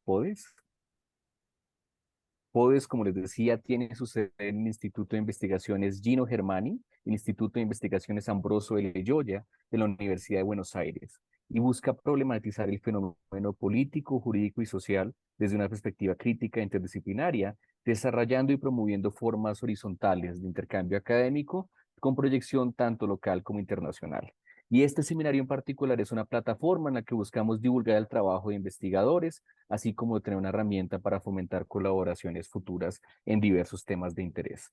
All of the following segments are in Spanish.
PODES. PODES, como les decía, tiene su sede en el Instituto de Investigaciones Gino Germani, el Instituto de Investigaciones Ambroso L. Gioia de la Universidad de Buenos Aires, y busca problematizar el fenómeno político, jurídico y social desde una perspectiva crítica e interdisciplinaria, desarrollando y promoviendo formas horizontales de intercambio académico con proyección tanto local como internacional. Y este seminario en particular es una plataforma en la que buscamos divulgar el trabajo de investigadores, así como tener una herramienta para fomentar colaboraciones futuras en diversos temas de interés.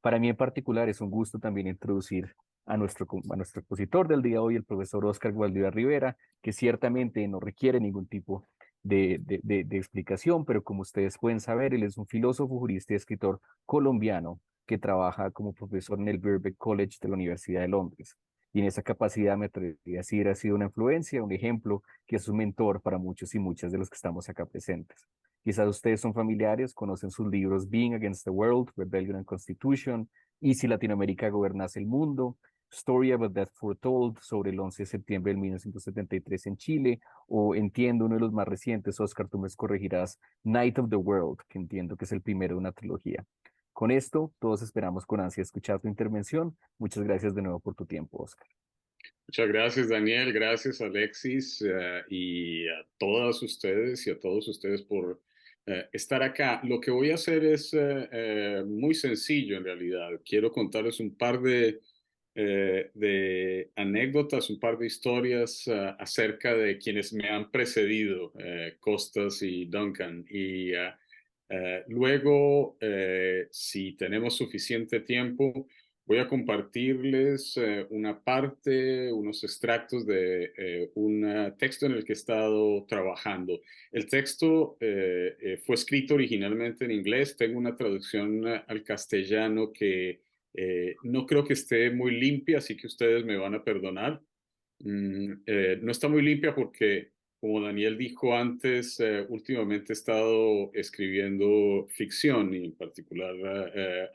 Para mí en particular es un gusto también introducir a nuestro expositor del día de hoy, el profesor Óscar Valdivia Rivera, que ciertamente no requiere ningún tipo de explicación, pero como ustedes pueden saber, él es un filósofo, jurista y escritor colombiano que trabaja como profesor en el Birkbeck College de la Universidad de Londres. Y en esa capacidad me atrevería a decir, ha sido una influencia, un ejemplo, que es un mentor para muchos y muchas de los que estamos acá presentes. Quizás ustedes son familiares, conocen sus libros Being Against the World, Rebellion and Constitution, Y si Latinoamérica gobernase el mundo, Story About Death Foretold, sobre el 11 de septiembre de 1973 en Chile, o entiendo uno de los más recientes, Oscar, tú me corregirás, Night of the World, que entiendo que es el primero de una trilogía. Con esto, todos esperamos con ansia escuchar tu intervención. Muchas gracias de nuevo por tu tiempo, Oscar. Muchas gracias, Daniel. Gracias, Alexis, y a todas ustedes y a todos ustedes por estar acá. Lo que voy a hacer es muy sencillo en realidad. Quiero contarles un par de anécdotas, un par de historias acerca de quienes me han precedido, Costas y Duncan. Y luego, si tenemos suficiente tiempo, voy a compartirles una parte, unos extractos de un texto en el que he estado trabajando. El texto fue escrito originalmente en inglés. Tengo una traducción al castellano que no creo que esté muy limpia, así que ustedes me van a perdonar. No está muy limpia porque, como Daniel dijo antes, últimamente he estado escribiendo ficción y en particular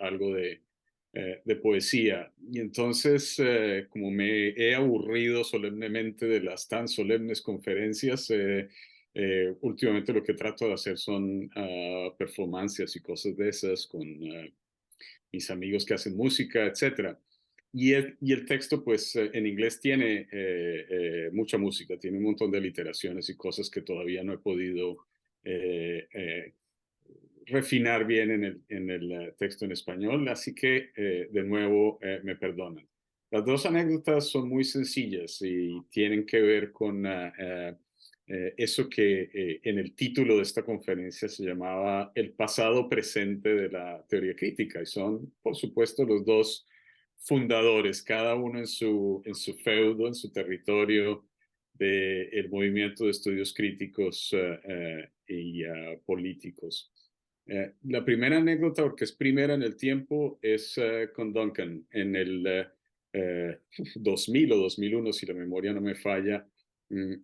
algo de poesía. Y entonces, como me he aburrido solemnemente de las tan solemnes conferencias, últimamente lo que trato de hacer son performances y cosas de esas con mis amigos que hacen música, etcétera. Y el texto, pues, en inglés tiene mucha música, tiene un montón de literaciones y cosas que todavía no he podido refinar bien en el texto en español, así que, de nuevo, me perdonan. Las dos anécdotas son muy sencillas y tienen que ver con eso que en el título de esta conferencia se llamaba El pasado presente de la teoría crítica, y son, por supuesto, los dos fundadores, cada uno en su feudo, en su territorio del movimiento de estudios críticos y políticos. La primera anécdota, porque es primera en el tiempo, es con Duncan en el 2000 o 2001, si la memoria no me falla.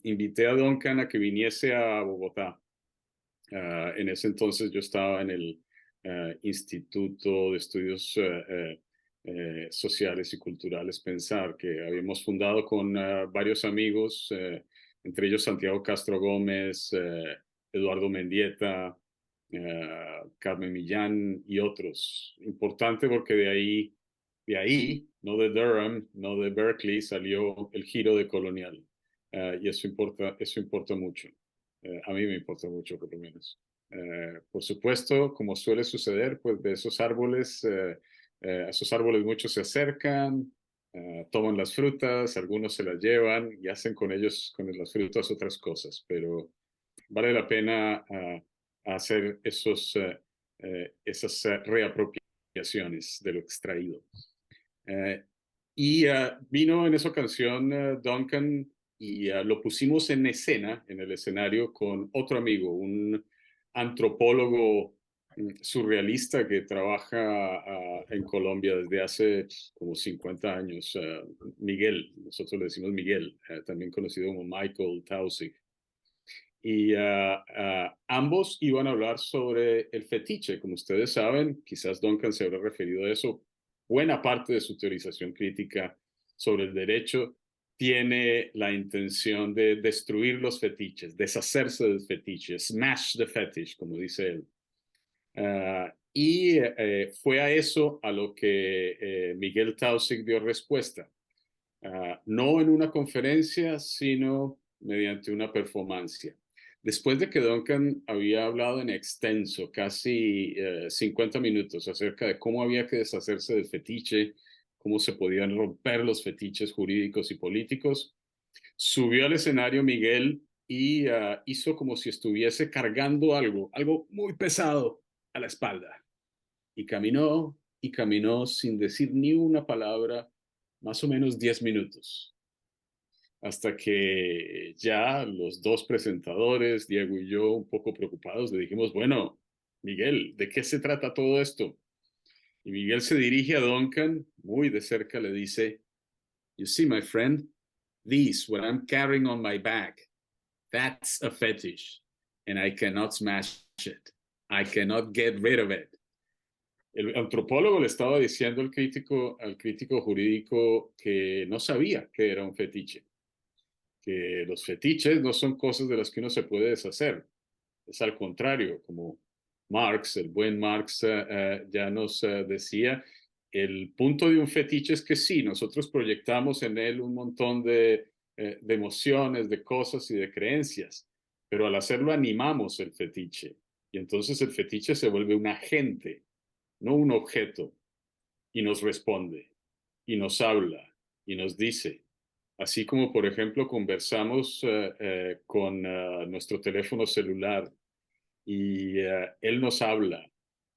Invité a Duncan a que viniese a Bogotá. En ese entonces yo estaba en el Instituto de Estudios Sociales y Culturales Pensar, que habíamos fundado con varios amigos, entre ellos Santiago Castro Gómez, Eduardo Mendieta, Carmen Millán y otros. Importante porque de ahí, no de Durham, no de Berkeley, salió el giro de Colonial. Y eso importa mucho. A mí me importa mucho, por lo menos. Por supuesto, como suele suceder, pues de a esos árboles muchos se acercan, toman las frutas, algunos se las llevan y hacen con ellos, con las frutas, otras cosas, pero vale la pena hacer esas reapropiaciones de lo extraído. Eh, y vino en esa ocasión Duncan y lo pusimos en escena, en el escenario, con otro amigo, un antropólogo surrealista que trabaja en Colombia desde hace como 50 años, Miguel, nosotros le decimos Miguel, también conocido como Michael Tausig. Y ambos iban a hablar sobre el fetiche. Como ustedes saben, quizás Duncan se habrá referido a eso, buena parte de su teorización crítica sobre el derecho tiene la intención de destruir los fetiches, deshacerse del fetiche, smash the fetish, como dice él. Y fue a eso a lo que Miguel Taussig dio respuesta. No en una conferencia, sino mediante una performance. Después de que Duncan había hablado en extenso, casi 50 minutos, acerca de cómo había que deshacerse del fetiche, cómo se podían romper los fetiches jurídicos y políticos, subió al escenario Miguel y hizo como si estuviese cargando algo muy pesado a la espalda. Y caminó sin decir ni una palabra, más o menos 10 minutos, hasta que ya los dos presentadores, Diego y yo, un poco preocupados, le dijimos, bueno, Miguel, ¿de qué se trata todo esto? Y Miguel se dirige a Duncan, muy de cerca le dice, You see, my friend, this, what I'm carrying on my back, that's a fetish, and I cannot smash it. I cannot get rid of it. El antropólogo le estaba diciendo al crítico jurídico que no sabía que era un fetiche, que los fetiches no son cosas de las que uno se puede deshacer. Es al contrario, como Marx, el buen Marx, ya nos decía, el punto de un fetiche es que sí, nosotros proyectamos en él un montón de emociones, de cosas y de creencias, pero al hacerlo animamos el fetiche. Y entonces el fetiche se vuelve un agente, no un objeto, y nos responde, y nos habla, y nos dice. Así como, por ejemplo, conversamos con nuestro teléfono celular y él nos habla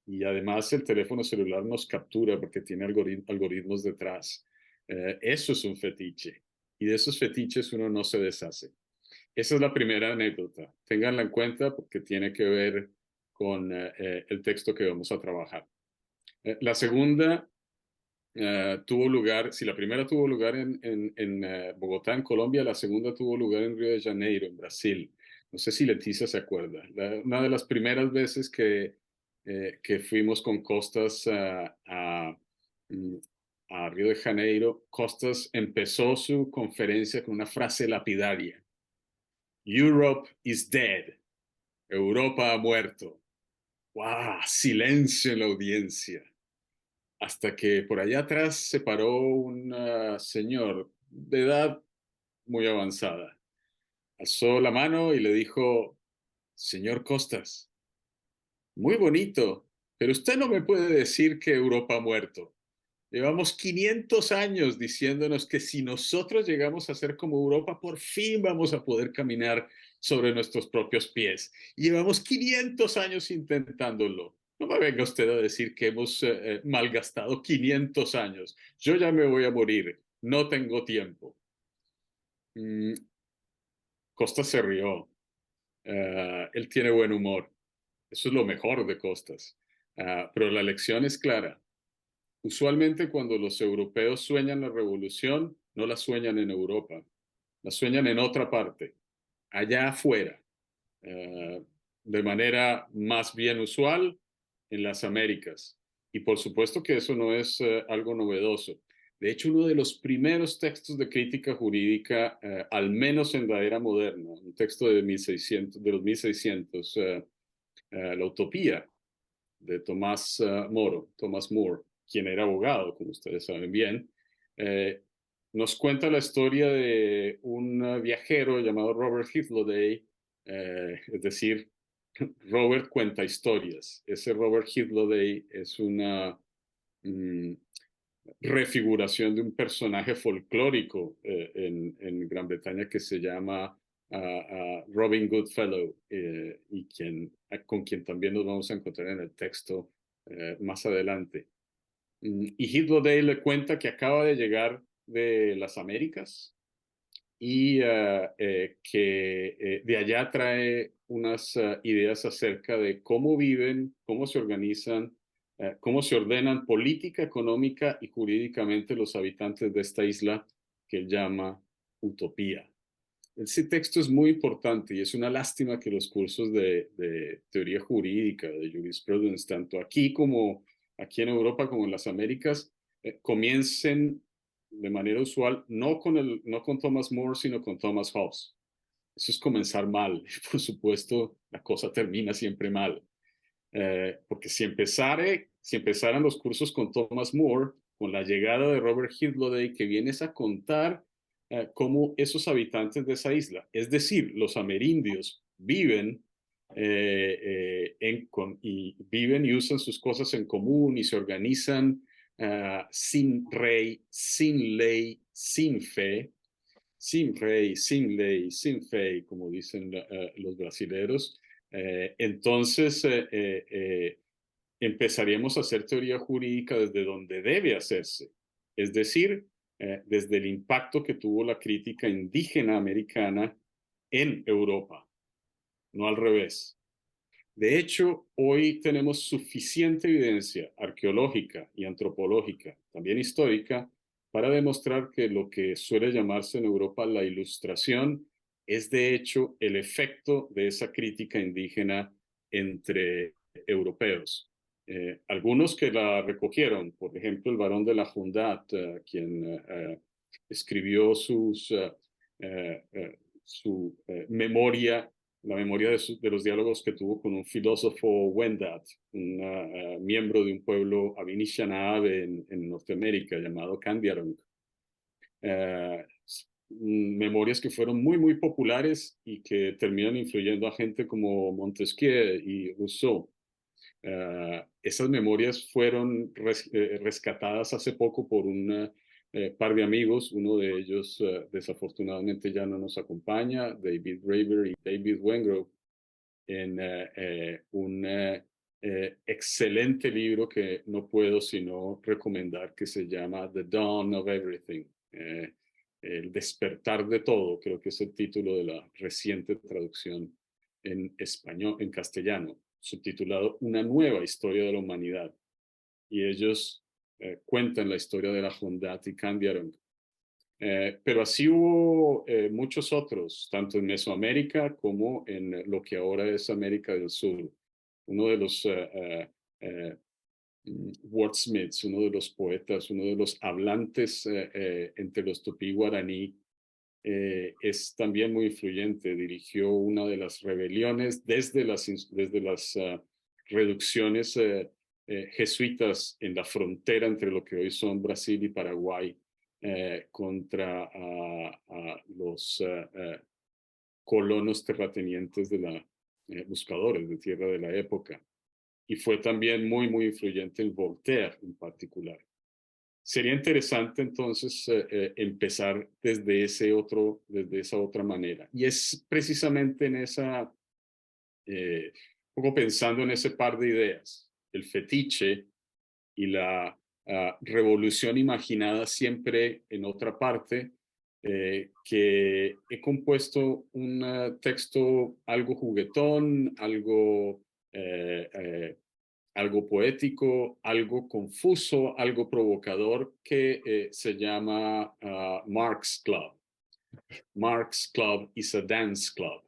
y además el teléfono celular nos captura porque tiene algoritmos detrás. Eso es un fetiche y de esos fetiches uno no se deshace. Esa es la primera anécdota. Ténganla en cuenta porque tiene que ver con el texto que vamos a trabajar. La segunda tuvo lugar, si la primera tuvo lugar en Bogotá, en Colombia, la segunda tuvo lugar en Río de Janeiro, en Brasil. No sé si Leticia se acuerda. Una de las primeras veces que fuimos con Costas mm, a Río de Janeiro, Costas empezó su conferencia con una frase lapidaria. Europe is dead. Europa ha muerto. ¡Wow! Silencio en la audiencia. Hasta que por allá atrás se paró un señor de edad muy avanzada. Alzó la mano y le dijo, Señor Costas, muy bonito, pero usted no me puede decir que Europa ha muerto. Llevamos 500 años diciéndonos que si nosotros llegamos a ser como Europa, por fin vamos a poder caminar sobre nuestros propios pies. Y llevamos 500 años intentándolo. No me venga usted a decir que hemos malgastado 500 años. Yo ya me voy a morir. No tengo tiempo. Mm, Costas se rió. Él tiene buen humor. Eso es lo mejor de Costas. Pero la lección es clara. Usualmente cuando los europeos sueñan la revolución, no la sueñan en Europa, la sueñan en otra parte, allá afuera, eh, de manera más bien usual en las Américas. Y por supuesto que eso no es algo novedoso. De hecho, uno de los primeros textos de crítica jurídica, al menos en la era moderna, un texto de 1600, de los 1600, La Utopía, de Thomas More, quien era abogado, como ustedes saben bien, eh, nos cuenta la historia de un viajero llamado Robert Hitloday, es decir, Robert cuenta historias. Ese Robert Hitloday es una mm, refiguración de un personaje folclórico en Gran Bretaña que se llama Robin Goodfellow y con quien también nos vamos a encontrar en el texto más adelante. Y Hitloday le cuenta que acaba de llegar de las Américas y que de allá trae unas ideas acerca de cómo viven, cómo se organizan, cómo se ordenan política, económica y jurídicamente los habitantes de esta isla que él llama Utopía. Ese texto es muy importante y es una lástima que los cursos de teoría jurídica, de jurisprudence, tanto aquí como aquí en Europa como en las Américas, comiencen de manera usual, no con Thomas More, sino con Thomas Hobbes. Eso es comenzar mal. Por supuesto, la cosa termina siempre mal. Porque si empezaran los cursos con Thomas More, con la llegada de Robert Hidlody, que vienes a contar cómo esos habitantes de esa isla, es decir, los amerindios, viven viven y usan sus cosas en común y se organizan sin rey, sin ley, sin fe, sin rey, sin ley, sin fe, como dicen los brasileros. Entonces, empezaríamos a hacer teoría jurídica desde donde debe hacerse, es decir, desde el impacto que tuvo la crítica indígena americana en Europa, no al revés. De hecho, hoy tenemos suficiente evidencia arqueológica y antropológica, también histórica, para demostrar que lo que suele llamarse en Europa la Ilustración es de hecho el efecto de esa crítica indígena entre europeos. Algunos que la recogieron, por ejemplo, el barón de la Jundat, quien escribió su memoria, la memoria de los diálogos que tuvo con un filósofo Wendat, un miembro de un pueblo Anishinaabe en Norteamérica llamado Kandiarunk. Memorias que fueron muy, muy populares y que terminan influyendo a gente como Montesquieu y Rousseau. Esas memorias fueron rescatadas hace poco por un par de amigos. Uno de ellos desafortunadamente ya no nos acompaña, David Graeber y David Wengrow, en un excelente libro que no puedo sino recomendar, que se llama The Dawn of Everything, el despertar de todo, creo que es el título de la reciente traducción en español, en castellano, subtitulado Una nueva historia de la humanidad. Y ellos cuentan la historia de la Hondat y Kandiarunk. Pero así hubo muchos otros, tanto en Mesoamérica como en lo que ahora es América del Sur. Uno de los wordsmiths, uno de los poetas, uno de los hablantes entre los tupí guaraní, es también muy influyente. Dirigió una de las rebeliones desde las reducciones jesuitas en la frontera entre lo que hoy son Brasil y Paraguay, contra los colonos terratenientes buscadores de tierra de la época. Y fue también muy, muy influyente en Voltaire en particular. Sería interesante entonces empezar desde esa otra manera. Y es precisamente en esa, un poco pensando en ese par de ideas, el fetiche y la revolución imaginada siempre en otra parte, que he compuesto un texto algo juguetón, algo poético, algo confuso, algo provocador, que se llama Marx Club. Marx Club is a dance club.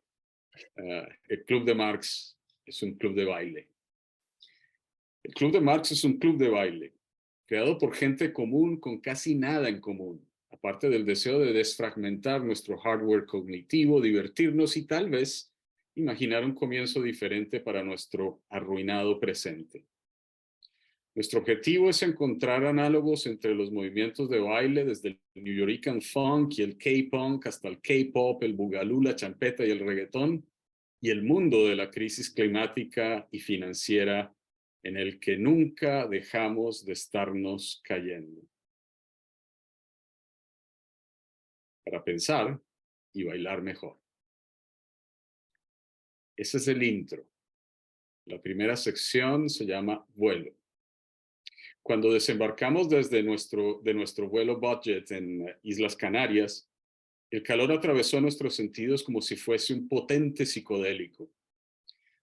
El Club de Marx es un club de baile. El Club de Marx es un club de baile, creado por gente común con casi nada en común, aparte del deseo de desfragmentar nuestro hardware cognitivo, divertirnos y tal vez imaginar un comienzo diferente para nuestro arruinado presente. Nuestro objetivo es encontrar análogos entre los movimientos de baile, desde el New Yorican Funk y el K-Punk hasta el K-Pop, el Bugalú, la champeta y el reggaetón, y el mundo de la crisis climática y financiera en el que nunca dejamos de estarnos cayendo. Para pensar y bailar mejor. Ese es el intro. La primera sección se llama Vuelo. Cuando desembarcamos de nuestro vuelo budget en Islas Canarias, el calor atravesó nuestros sentidos como si fuese un potente psicodélico.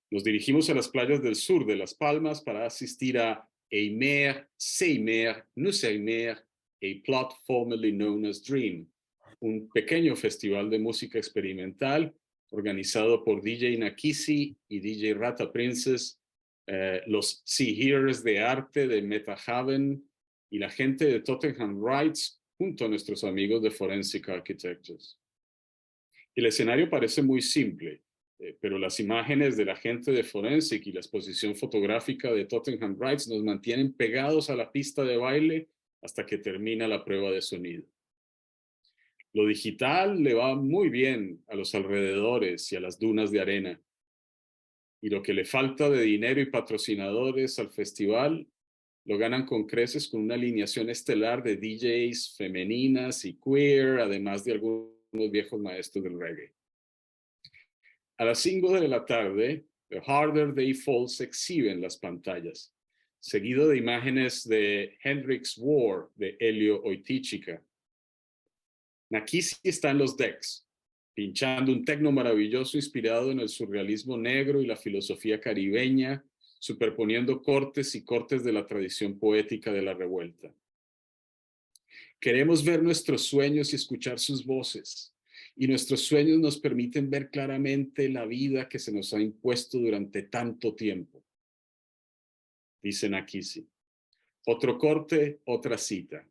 Nos dirigimos a las playas del sur de Las Palmas para asistir a Eimer, Seimer, Nuseimer, a plot formerly known as Dream, un pequeño festival de música experimental organizado por DJ Nakisi y DJ Rata Princess, los Sea Hearers de arte de Metahaven y la gente de Tottenham Rights, junto a nuestros amigos de Forensic Architectures. El escenario parece muy simple, pero las imágenes de la gente de Forensic y la exposición fotográfica de Tottenham Rights nos mantienen pegados a la pista de baile hasta que termina la prueba de sonido. Lo digital le va muy bien a los alrededores y a las dunas de arena. Y lo que le falta de dinero y patrocinadores al festival lo ganan con creces con una alineación estelar de DJs femeninas y queer, además de algunos viejos maestros del reggae. A las 5 de la tarde, The Harder They Fall se exhibe en las pantallas, seguido de imágenes de Hendrix War de Elio Oitichica. Nakisi está en los decks, pinchando un tecno maravilloso inspirado en el surrealismo negro y la filosofía caribeña, superponiendo cortes y cortes de la tradición poética de la revuelta. Queremos ver nuestros sueños y escuchar sus voces, y nuestros sueños nos permiten ver claramente la vida que se nos ha impuesto durante tanto tiempo, dice Nakisi. Otro corte, otra cita.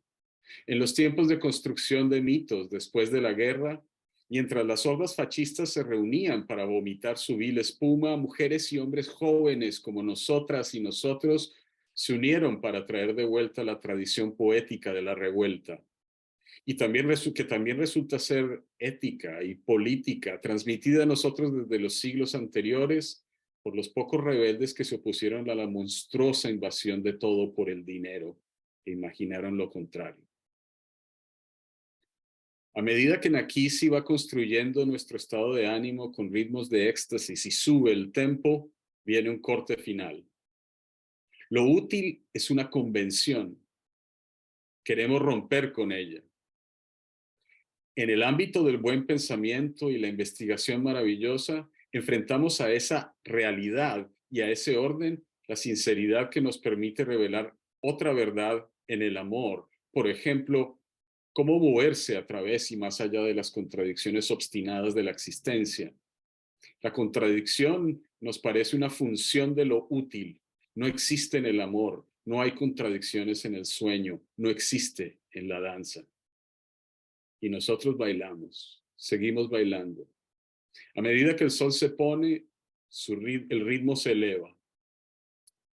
En los tiempos de construcción de mitos después de la guerra, mientras las hordas fascistas se reunían para vomitar su vil espuma, mujeres y hombres jóvenes como nosotras y nosotros se unieron para traer de vuelta la tradición poética de la revuelta. Y también que también resulta ser ética y política, transmitida a nosotros desde los siglos anteriores por los pocos rebeldes que se opusieron a la monstruosa invasión de todo por el dinero e imaginaron lo contrario. A medida que Nakisi va construyendo nuestro estado de ánimo con ritmos de éxtasis y sube el tempo, viene un corte final. Lo útil es una convención. Queremos romper con ella. En el ámbito del buen pensamiento y la investigación maravillosa, enfrentamos a esa realidad y a ese orden la sinceridad que nos permite revelar otra verdad en el amor. Por ejemplo, cómo moverse a través y más allá de las contradicciones obstinadas de la existencia. La contradicción nos parece una función de lo útil. No existe en el amor, no hay contradicciones en el sueño, no existe en la danza. Y nosotros bailamos, seguimos bailando. A medida que el sol se pone, el ritmo se eleva.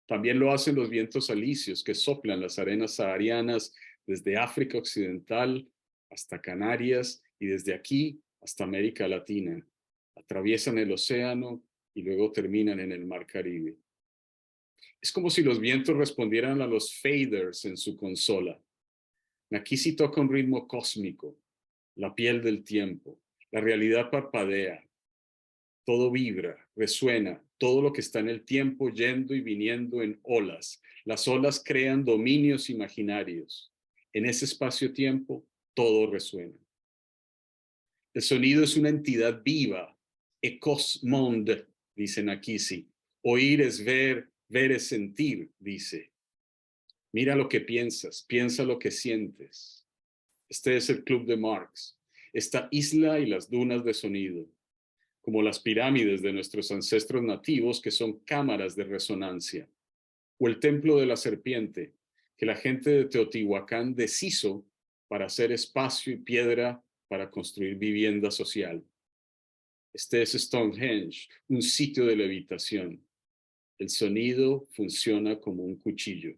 También lo hacen los vientos alisios que soplan las arenas saharianas desde África Occidental hasta Canarias y desde aquí hasta América Latina. Atraviesan el océano y luego terminan en el Mar Caribe. Es como si los vientos respondieran a los faders en su consola. Nakisi toca un ritmo cósmico, la piel del tiempo, la realidad parpadea, todo vibra, resuena, todo lo que está en el tiempo yendo y viniendo en olas. Las olas crean dominios imaginarios. En ese espacio-tiempo, todo resuena. El sonido es una entidad viva, ecos monde, dice Nakisi. Oír es ver, ver es sentir, dice. Mira lo que piensas, piensa lo que sientes. Este es el Club de Marx, esta isla y las dunas de sonido, como las pirámides de nuestros ancestros nativos que son cámaras de resonancia, o el templo de la serpiente que la gente de Teotihuacán deshizo para hacer espacio y piedra para construir vivienda social. Este es Stonehenge, un sitio de levitación. El sonido funciona como un cuchillo.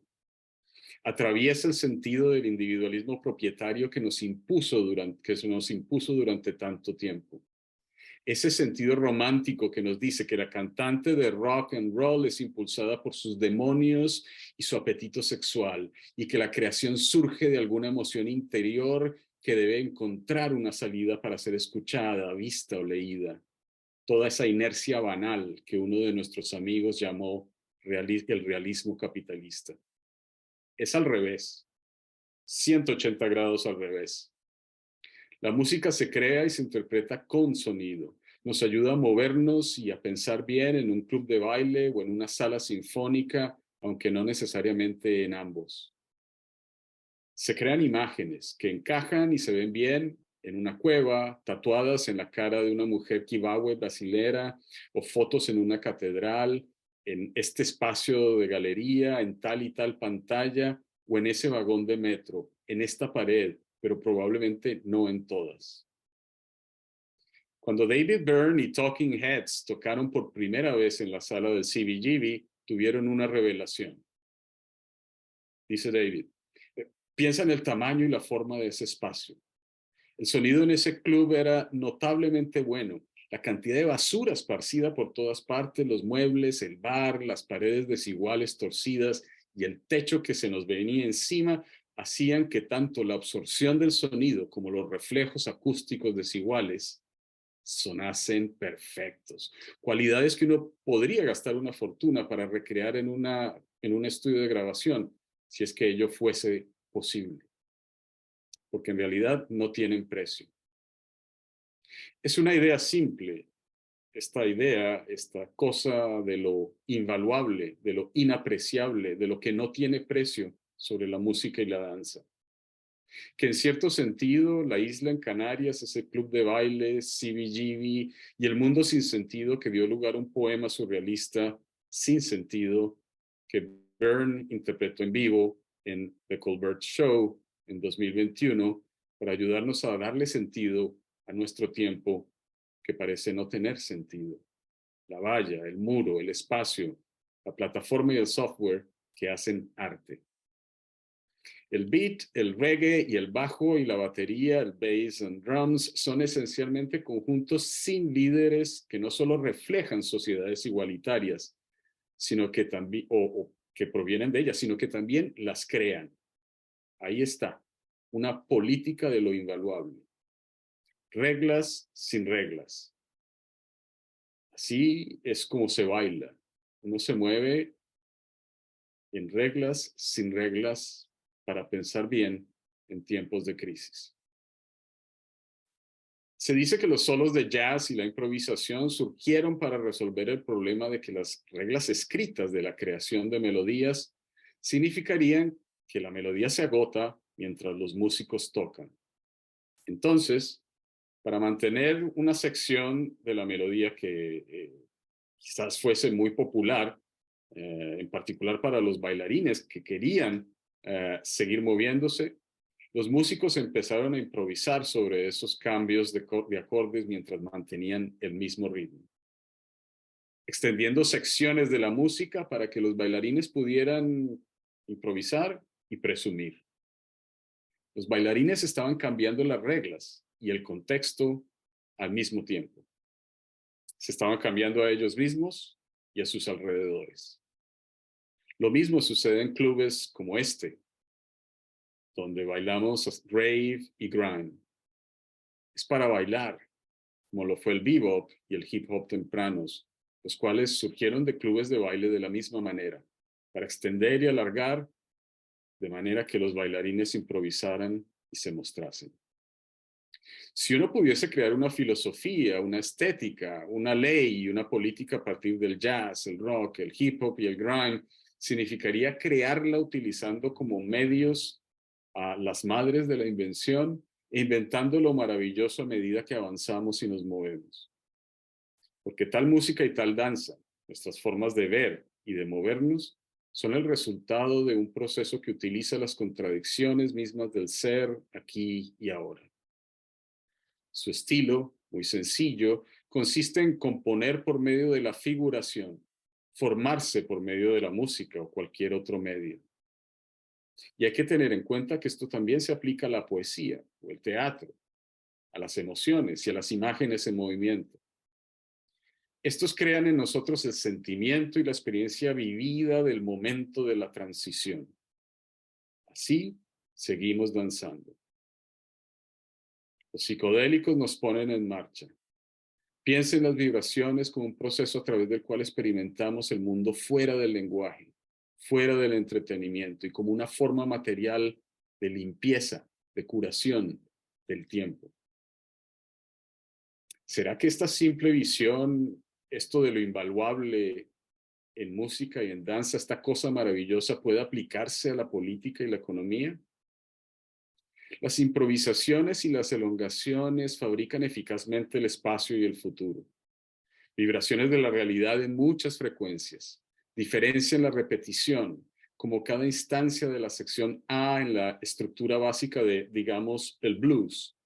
Atraviesa el sentido del individualismo propietario que nos impuso durante tanto tiempo. Ese sentido romántico que nos dice que la cantante de rock and roll es impulsada por sus demonios y su apetito sexual, y que la creación surge de alguna emoción interior que debe encontrar una salida para ser escuchada, vista o leída. Toda esa inercia banal que uno de nuestros amigos llamó el realismo capitalista. Es al revés, 180 grados al revés. La música se crea y se interpreta con sonido. Nos ayuda a movernos y a pensar bien en un club de baile o en una sala sinfónica, aunque no necesariamente en ambos. Se crean imágenes que encajan y se ven bien en una cueva, tatuadas en la cara de una mujer kibawe brasilera, o fotos en una catedral, en este espacio de galería, en tal y tal pantalla, o en ese vagón de metro, en esta pared, pero probablemente no en todas. Cuando David Byrne y Talking Heads tocaron por primera vez en la sala del CBGB, tuvieron una revelación. Dice David, piensa en el tamaño y la forma de ese espacio. El sonido en ese club era notablemente bueno. La cantidad de basura esparcida por todas partes, los muebles, el bar, las paredes desiguales, torcidas y el techo que se nos venía encima hacían que tanto la absorción del sonido como los reflejos acústicos desiguales sonasen perfectos. Cualidades que uno podría gastar una fortuna para recrear en un estudio de grabación, si es que ello fuese posible, porque en realidad no tienen precio. Es una idea simple, esta cosa de lo invaluable, de lo inapreciable, de lo que no tiene precio sobre la música y la danza. Que en cierto sentido la isla en Canarias, ese club de baile, CBGB y el mundo sin sentido que dio lugar a un poema surrealista sin sentido que Byrne interpretó en vivo en The Colbert Show en 2021 para ayudarnos a darle sentido a nuestro tiempo que parece no tener sentido. La valla, el muro, el espacio, la plataforma y el software que hacen arte. El beat, el reggae y el bajo y la batería, el bass and drums, son esencialmente conjuntos sin líderes que no solo reflejan sociedades igualitarias, sino que también, o que provienen de ellas, sino que también las crean. Ahí está, una política de lo invaluable. Reglas sin reglas. Así es como se baila. Uno se mueve en reglas sin reglas para pensar bien en tiempos de crisis. Se dice que los solos de jazz y la improvisación surgieron para resolver el problema de que las reglas escritas de la creación de melodías significarían que la melodía se agota mientras los músicos tocan. Entonces, para mantener una sección de la melodía que quizás fuese muy popular, en particular para los bailarines que querían seguir moviéndose, los músicos empezaron a improvisar sobre esos cambios de acordes mientras mantenían el mismo ritmo, extendiendo secciones de la música para que los bailarines pudieran improvisar y presumir. Los bailarines estaban cambiando las reglas y el contexto al mismo tiempo. Se estaban cambiando a ellos mismos y a sus alrededores. Lo mismo sucede en clubes como este, donde bailamos rave y grime. Es para bailar, como lo fue el bebop y el hip hop tempranos, los cuales surgieron de clubes de baile de la misma manera, para extender y alargar, de manera que los bailarines improvisaran y se mostrasen. Si uno pudiese crear una filosofía, una estética, una ley y una política a partir del jazz, el rock, el hip hop y el grime, significaría crearla utilizando como medios a las madres de la invención e inventando lo maravilloso a medida que avanzamos y nos movemos. Porque tal música y tal danza, nuestras formas de ver y de movernos, son el resultado de un proceso que utiliza las contradicciones mismas del ser aquí y ahora. Su estilo, muy sencillo, consiste en componer por medio de la figuración, formarse por medio de la música o cualquier otro medio. Y hay que tener en cuenta que esto también se aplica a la poesía o el teatro, a las emociones y a las imágenes en movimiento. Estos crean en nosotros el sentimiento y la experiencia vivida del momento de la transición. Así seguimos danzando. Los psicodélicos nos ponen en marcha. Piensa en las vibraciones como un proceso a través del cual experimentamos el mundo fuera del lenguaje, fuera del entretenimiento y como una forma material de limpieza, de curación del tiempo. ¿Será que esta simple visión, esto de lo invaluable en música y en danza, esta cosa maravillosa, puede aplicarse a la política y la economía? Las improvisaciones y las elongaciones fabrican eficazmente el espacio y el futuro. Vibraciones de la realidad en muchas frecuencias, diferencian la repetición, como cada instancia de la sección A en la estructura básica de, digamos, el blues.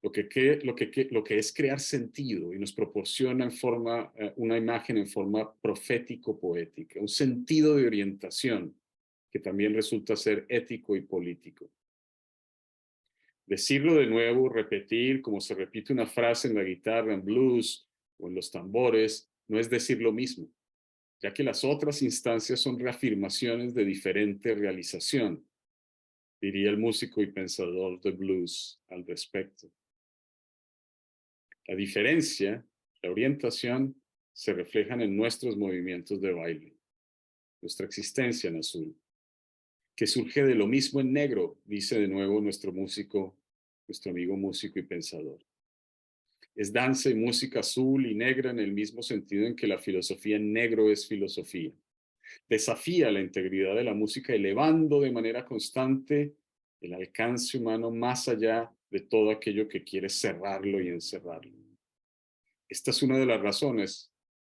Lo que es crear sentido y nos proporciona una imagen en forma profético-poética, un sentido de orientación que también resulta ser ético y político. Decirlo de nuevo, repetir como se repite una frase en la guitarra, en blues o en los tambores, no es decir lo mismo, ya que las otras instancias son reafirmaciones de diferente realización, diría el músico y pensador de blues al respecto. La diferencia, la orientación, se reflejan en nuestros movimientos de baile, nuestra existencia en azul, que surge de lo mismo en negro, dice de nuevo nuestro amigo músico y pensador. Es danza y música azul y negra en el mismo sentido en que la filosofía en negro es filosofía. Desafía la integridad de la música elevando de manera constante el alcance humano más allá de todo aquello que quiere cerrarlo y encerrarlo. Esta es una de las razones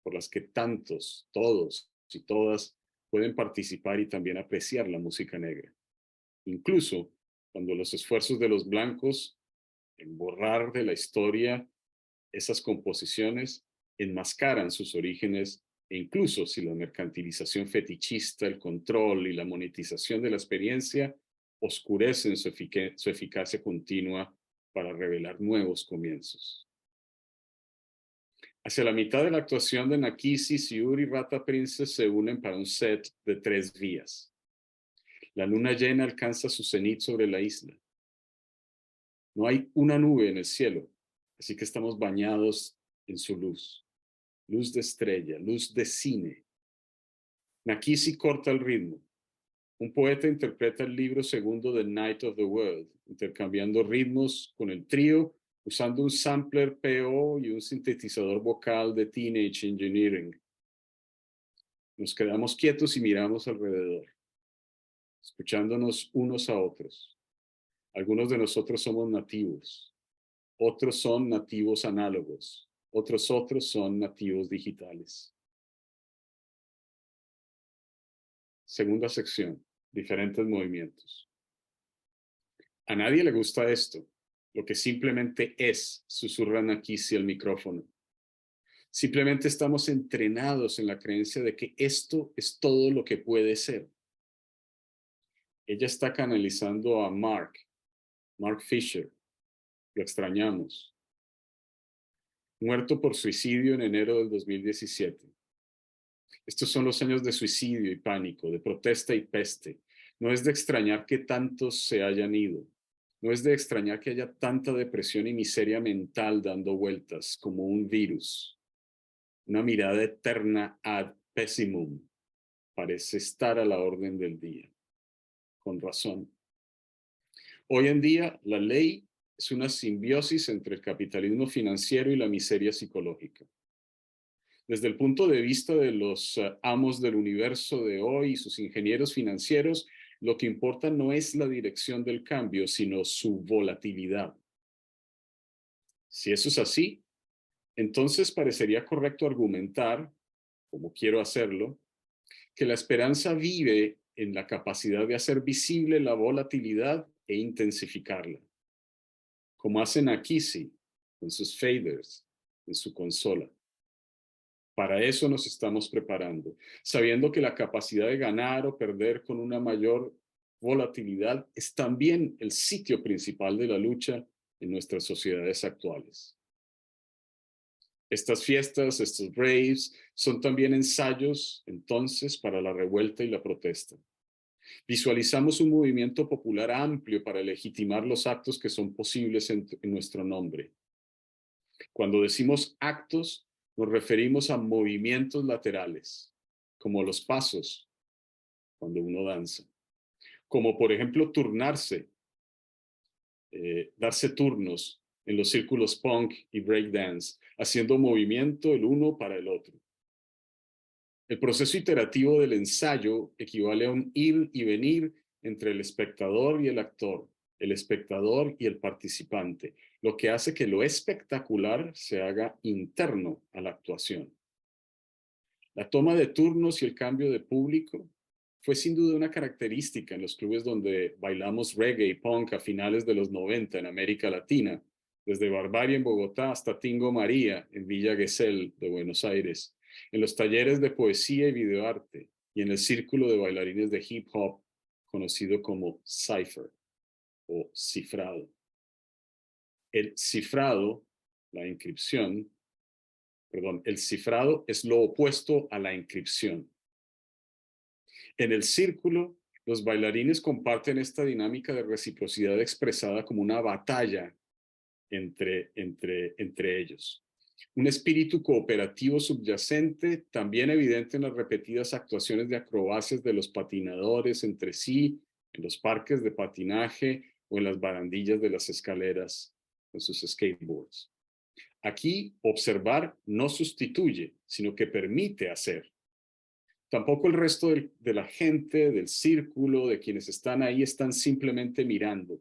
por las que tantos, todos y todas pueden participar y también apreciar la música negra. Incluso cuando los esfuerzos de los blancos en borrar de la historia esas composiciones enmascaran sus orígenes e incluso si la mercantilización fetichista, el control y la monetización de la experiencia oscurecen su eficacia continua para revelar nuevos comienzos. Hacia la mitad de la actuación de Nakisi, Siur y Rata Princess se unen para un set de 3 vías. La luna llena alcanza su cenit sobre la isla. No hay una nube en el cielo, así que estamos bañados en su luz. Luz de estrella, luz de cine. Nakisi corta el ritmo. Un poeta interpreta el libro segundo de Night of the World, intercambiando ritmos con el trío, usando un sampler PO y un sintetizador vocal de Teenage Engineering. Nos quedamos quietos y miramos alrededor, escuchándonos unos a otros. Algunos de nosotros somos nativos, otros son nativos análogos, otros son nativos digitales. Segunda sección, diferentes movimientos. A nadie le gusta esto, lo que simplemente es, susurran aquí sí el micrófono. Simplemente estamos entrenados en la creencia de que esto es todo lo que puede ser. Ella está canalizando a Mark Fisher, lo extrañamos. Muerto por suicidio en enero del 2017. Estos son los años de suicidio y pánico, de protesta y peste. No es de extrañar que tantos se hayan ido. No es de extrañar que haya tanta depresión y miseria mental dando vueltas como un virus. Una mirada eterna ad pessimum parece estar a la orden del día. Con razón. Hoy en día, la ley es una simbiosis entre el capitalismo financiero y la miseria psicológica. Desde el punto de vista de los amos del universo de hoy y sus ingenieros financieros, lo que importa no es la dirección del cambio, sino su volatilidad. Si eso es así, entonces parecería correcto argumentar, como quiero hacerlo, que la esperanza vive en la capacidad de hacer visible la volatilidad e intensificarla, como hacen aquí sí, con sus faders, en su consola. Para eso nos estamos preparando, sabiendo que la capacidad de ganar o perder con una mayor volatilidad es también el sitio principal de la lucha en nuestras sociedades actuales. Estas fiestas, estos raves, son también ensayos, entonces, para la revuelta y la protesta. Visualizamos un movimiento popular amplio para legitimar los actos que son posibles en nuestro nombre. Cuando decimos actos, nos referimos a movimientos laterales, como los pasos cuando uno danza, como por ejemplo turnarse, darse turnos en los círculos punk y breakdance, haciendo movimiento el uno para el otro. El proceso iterativo del ensayo equivale a un ir y venir entre el espectador y el actor, el espectador y el participante, lo que hace que lo espectacular se haga interno a la actuación. La toma de turnos y el cambio de público fue sin duda una característica en los clubes donde bailamos reggae y punk a finales de los 90 en América Latina, desde Barbarie en Bogotá hasta Tingo María en Villa Gesell de Buenos Aires, en los talleres de poesía y videoarte y en el círculo de bailarines de hip hop conocido como cipher o cifrado. El cifrado, la encripción, perdón, el cifrado es lo opuesto a la encripción. En el círculo, los bailarines comparten esta dinámica de reciprocidad expresada como una batalla entre ellos. Un espíritu cooperativo subyacente, también evidente en las repetidas actuaciones de acrobacias de los patinadores entre sí, en los parques de patinaje o en las barandillas de las escaleras con sus skateboards. Aquí, observar no sustituye, sino que permite hacer. Tampoco el resto de la gente, del círculo, de quienes están ahí, están simplemente mirando.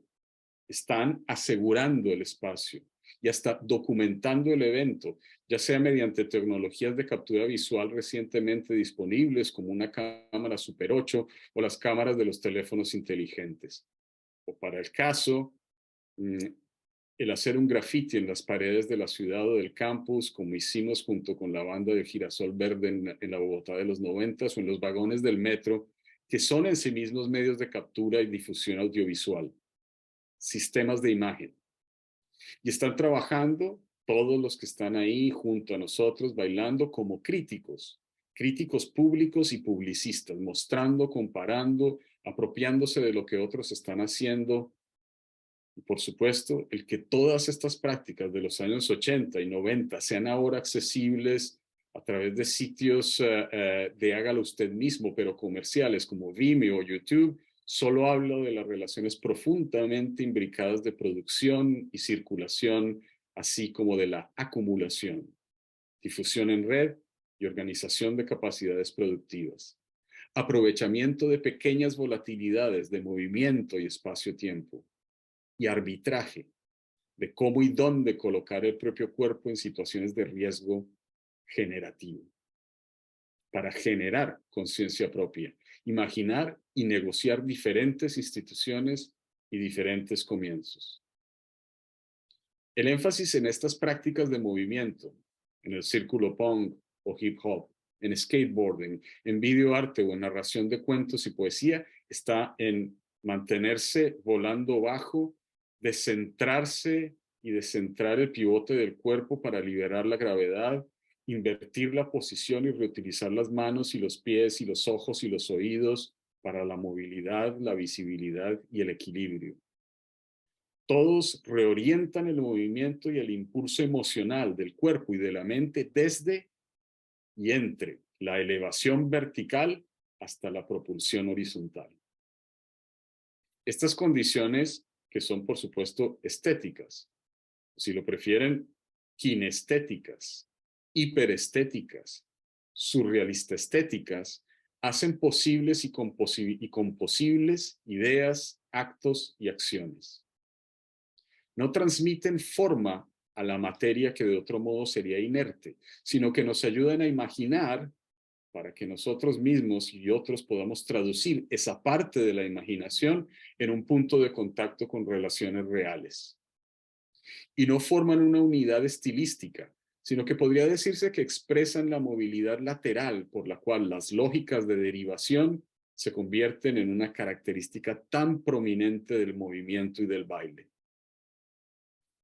Están asegurando el espacio y hasta documentando el evento, ya sea mediante tecnologías de captura visual recientemente disponibles, como una cámara Super 8 o las cámaras de los teléfonos inteligentes. O para el caso, el hacer un graffiti en las paredes de la ciudad o del campus, como hicimos junto con la banda del Girasol Verde en la Bogotá de los 90 o en los vagones del metro, que son en sí mismos medios de captura y difusión audiovisual, sistemas de imagen. Y están trabajando todos los que están ahí junto a nosotros, bailando como críticos, críticos públicos y publicistas, mostrando, comparando, apropiándose de lo que otros están haciendo. Y por supuesto, el que todas estas prácticas de los años 80 y 90 sean ahora accesibles a través de sitios de hágalo usted mismo, pero comerciales como Vimeo o YouTube, solo habla de las relaciones profundamente imbricadas de producción y circulación, así como de la acumulación, difusión en red y organización de capacidades productivas. Aprovechamiento de pequeñas volatilidades de movimiento y espacio-tiempo. Y arbitraje de cómo y dónde colocar el propio cuerpo en situaciones de riesgo generativo, para generar conciencia propia, imaginar y negociar diferentes instituciones y diferentes comienzos. El énfasis en estas prácticas de movimiento, en el círculo punk o hip hop, en skateboarding, en videoarte o en narración de cuentos y poesía, está en mantenerse volando bajo, descentrarse y descentrar el pivote del cuerpo para liberar la gravedad, invertir la posición y reutilizar las manos y los pies y los ojos y los oídos para la movilidad, la visibilidad y el equilibrio. Todos reorientan el movimiento y el impulso emocional del cuerpo y de la mente desde y entre la elevación vertical hasta la propulsión horizontal. Estas condiciones, que son por supuesto estéticas, si lo prefieren, kinestéticas, hiperestéticas, surrealista estéticas, hacen posibles y composibles ideas, actos y acciones. No transmiten forma a la materia que de otro modo sería inerte, sino que nos ayudan a imaginar para que nosotros mismos y otros podamos traducir esa parte de la imaginación en un punto de contacto con relaciones reales. Y no forman una unidad estilística, sino que podría decirse que expresan la movilidad lateral por la cual las lógicas de derivación se convierten en una característica tan prominente del movimiento y del baile.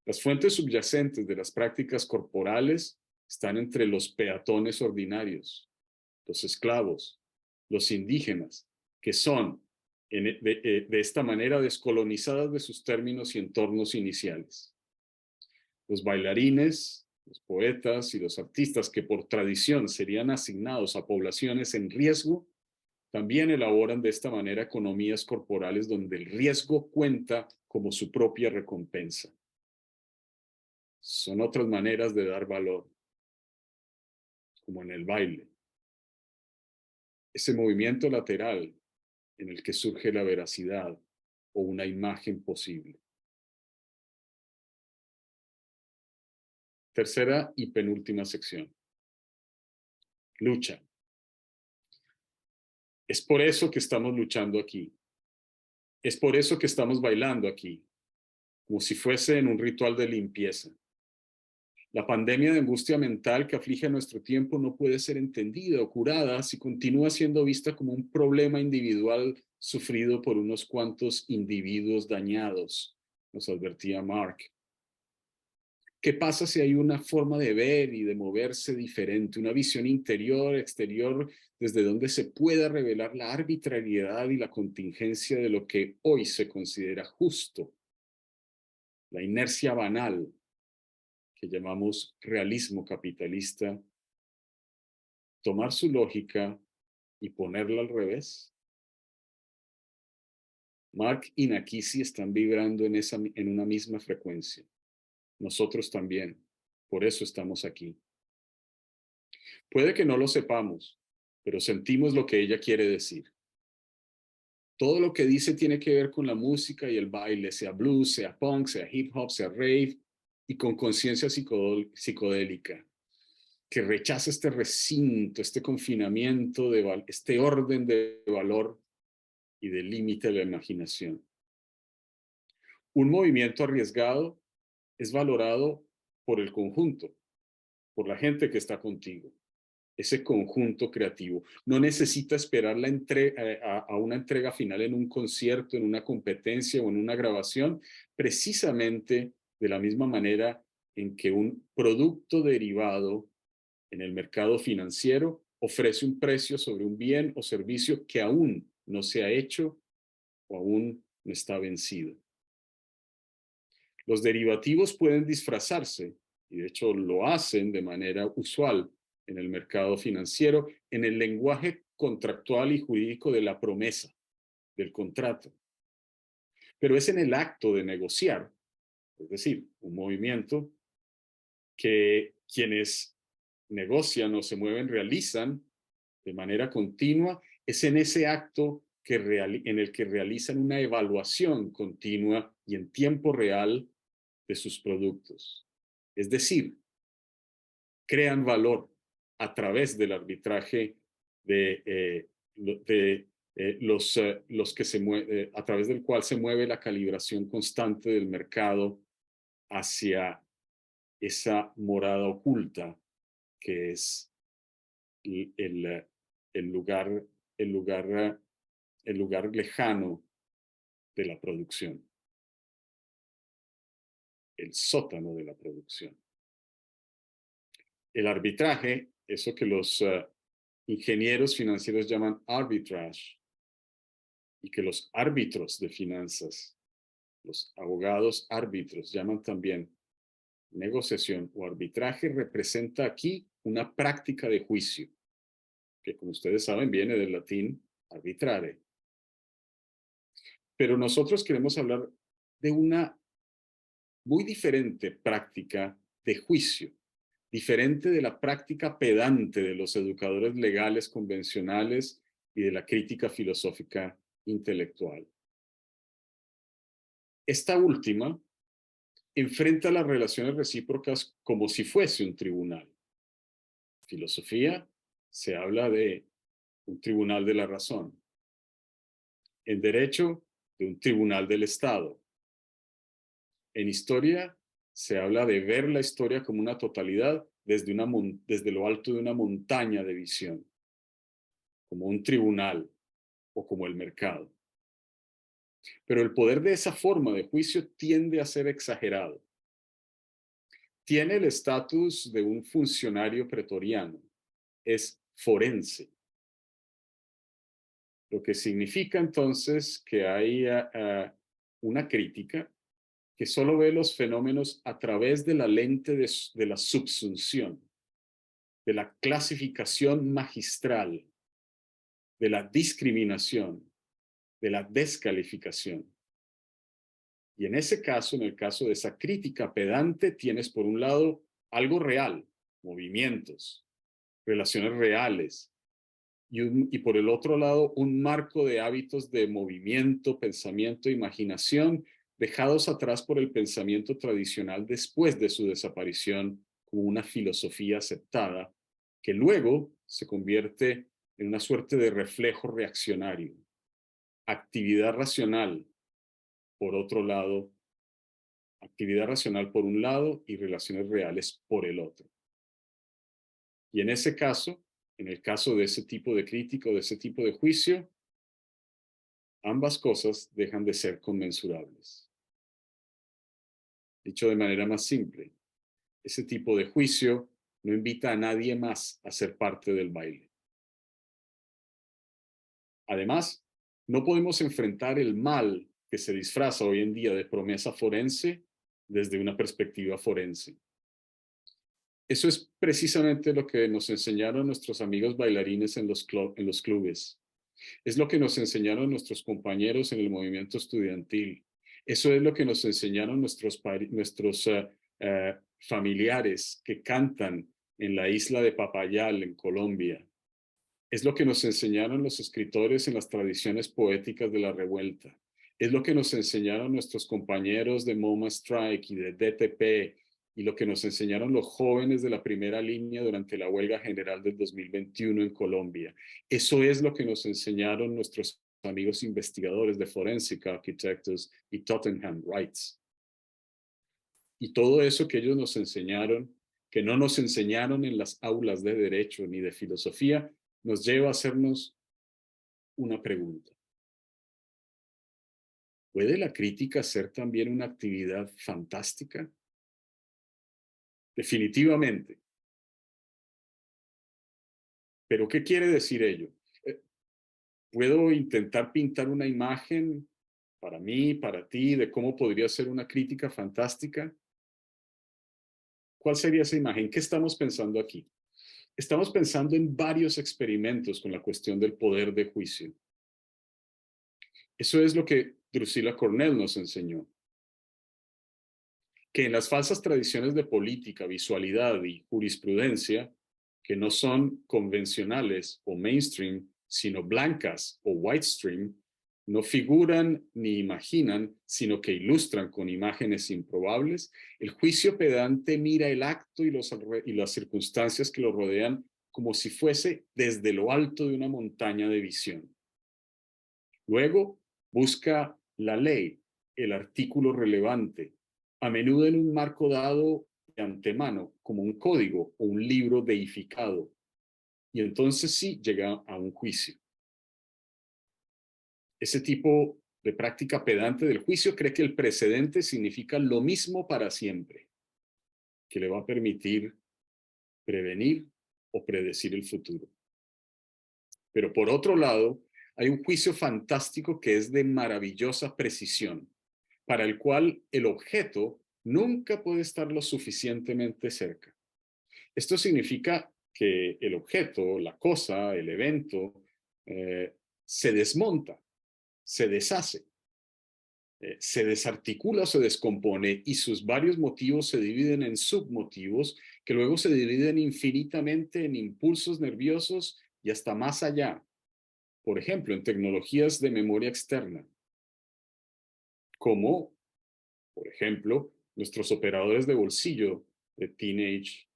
Las fuentes subyacentes de las prácticas corporales están entre los peatones ordinarios, los esclavos, los indígenas, que son de esta manera descolonizadas de sus términos y entornos iniciales. Los bailarines, los poetas y los artistas que por tradición serían asignados a poblaciones en riesgo, también elaboran de esta manera economías corporales donde el riesgo cuenta como su propia recompensa. Son otras maneras de dar valor, como en el baile. Ese movimiento lateral en el que surge la veracidad o una imagen posible. Tercera y penúltima sección. Lucha. Es por eso que estamos luchando aquí. Es por eso que estamos bailando aquí, como si fuese en un ritual de limpieza. La pandemia de angustia mental que aflige a nuestro tiempo no puede ser entendida o curada si continúa siendo vista como un problema individual sufrido por unos cuantos individuos dañados, nos advertía Mark. ¿Qué pasa si hay una forma de ver y de moverse diferente, una visión interior, exterior, desde donde se pueda revelar la arbitrariedad y la contingencia de lo que hoy se considera justo? La inercia banal que llamamos realismo capitalista, tomar su lógica y ponerla al revés. Mark y Nakisi están vibrando en una misma frecuencia. Nosotros también. Por eso estamos aquí. Puede que no lo sepamos, pero sentimos lo que ella quiere decir. Todo lo que dice tiene que ver con la música y el baile, sea blues, sea punk, sea hip hop, sea rave, y con conciencia psicodélica, que rechaza este recinto, este confinamiento, este orden de valor y de límite de la imaginación. Un movimiento arriesgado es valorado por el conjunto, por la gente que está contigo, ese conjunto creativo. No necesita esperar a una entrega final en un concierto, en una competencia o en una grabación, precisamente de la misma manera en que un producto derivado en el mercado financiero ofrece un precio sobre un bien o servicio que aún no se ha hecho o aún no está vencido. Los derivativos pueden disfrazarse, y de hecho lo hacen de manera usual en el mercado financiero, en el lenguaje contractual y jurídico de la promesa, del contrato. Pero es en el acto de negociar, es decir, un movimiento que quienes negocian o se mueven, realizan de manera continua, es en ese acto en el que realizan una evaluación continua y en tiempo real de sus productos. Es decir, crean valor a través del arbitraje los que a través del cual se mueve la calibración constante del mercado hacia esa morada oculta que es el, el lugar, el lugar, el lugar lejano de la producción, el sótano de la producción. El arbitraje, eso que los ingenieros financieros llaman arbitrage, y que los árbitros de finanzas, los abogados árbitros, llaman también negociación o arbitraje, representa aquí una práctica de juicio, que como ustedes saben viene del latín arbitrare. Pero nosotros queremos hablar de una muy diferente práctica de juicio, diferente de la práctica pedante de los educadores legales convencionales y de la crítica filosófica intelectual. Esta última enfrenta las relaciones recíprocas como si fuese un tribunal. Filosofía se habla de un tribunal de la razón. En derecho, de un tribunal del Estado. En historia se habla de ver la historia como una totalidad desde lo alto de una montaña de visión, como un tribunal o como el mercado. Pero el poder de esa forma de juicio tiende a ser exagerado. Tiene el estatus de un funcionario pretoriano, es forense, lo que significa entonces que hay una crítica que solo ve los fenómenos a través de la lente de la subsunción, de la clasificación magistral, de la discriminación, de la descalificación. Y en ese caso, en el caso de esa crítica pedante, tienes por un lado algo real, movimientos, relaciones reales, y por el otro lado un marco de hábitos de movimiento, pensamiento, imaginación, dejados atrás por el pensamiento tradicional después de su desaparición como una filosofía aceptada, que luego se convierte en una suerte de reflejo reaccionario. Actividad racional, por otro lado, actividad racional por un lado y relaciones reales por el otro. Y en ese caso, en el caso de ese tipo de crítica o de ese tipo de juicio, ambas cosas dejan de ser conmensurables. Dicho de manera más simple, ese tipo de juicio no invita a nadie más a ser parte del baile. Además, no podemos enfrentar el mal que se disfraza hoy en día de promesa forense desde una perspectiva forense. Eso es precisamente lo que nos enseñaron nuestros amigos bailarines en los clubes. Es lo que nos enseñaron nuestros compañeros en el movimiento estudiantil. Eso es lo que nos enseñaron nuestros familiares que cantan en la isla de Papayal, en Colombia. Es lo que nos enseñaron los escritores en las tradiciones poéticas de la revuelta. Es lo que nos enseñaron nuestros compañeros de MoMA Strike y de DTP, y lo que nos enseñaron los jóvenes de la primera línea durante la huelga general del 2021 en Colombia. Eso es lo que nos enseñaron nuestros amigos investigadores de Forensic Architects y Tottenham Rights. Y todo eso que ellos nos enseñaron, que no nos enseñaron en las aulas de derecho ni de filosofía, nos lleva a hacernos una pregunta. ¿Puede la crítica ser también una actividad fantástica? Definitivamente. ¿Pero qué quiere decir ello? ¿Puedo intentar pintar una imagen para mí, para ti, de cómo podría ser una crítica fantástica? ¿Cuál sería esa imagen? ¿Qué estamos pensando aquí? Estamos pensando en varios experimentos con la cuestión del poder de juicio. Eso es lo que Drusilla Cornell nos enseñó. Que en las falsas tradiciones de política, visualidad y jurisprudencia, que no son convencionales o mainstream, sino blancas o whitestream, no figuran ni imaginan, sino que ilustran con imágenes improbables, el juicio pedante mira el acto y las circunstancias que lo rodean como si fuese desde lo alto de una montaña de visión. Luego, busca la ley, el artículo relevante, a menudo en un marco dado de antemano, como un código o un libro deificado. Y entonces sí llega a un juicio. Ese tipo de práctica pedante del juicio cree que el precedente significa lo mismo para siempre, que le va a permitir prevenir o predecir el futuro. Pero por otro lado, hay un juicio fantástico que es de maravillosa precisión, para el cual el objeto nunca puede estar lo suficientemente cerca. Esto significa que el objeto, la cosa, el evento, se desmonta, se deshace, se desarticula o se descompone y sus varios motivos se dividen en submotivos que luego se dividen infinitamente en impulsos nerviosos y hasta más allá. Por ejemplo, en tecnologías de memoria externa, como, por ejemplo, nuestros operadores de bolsillo de Teenage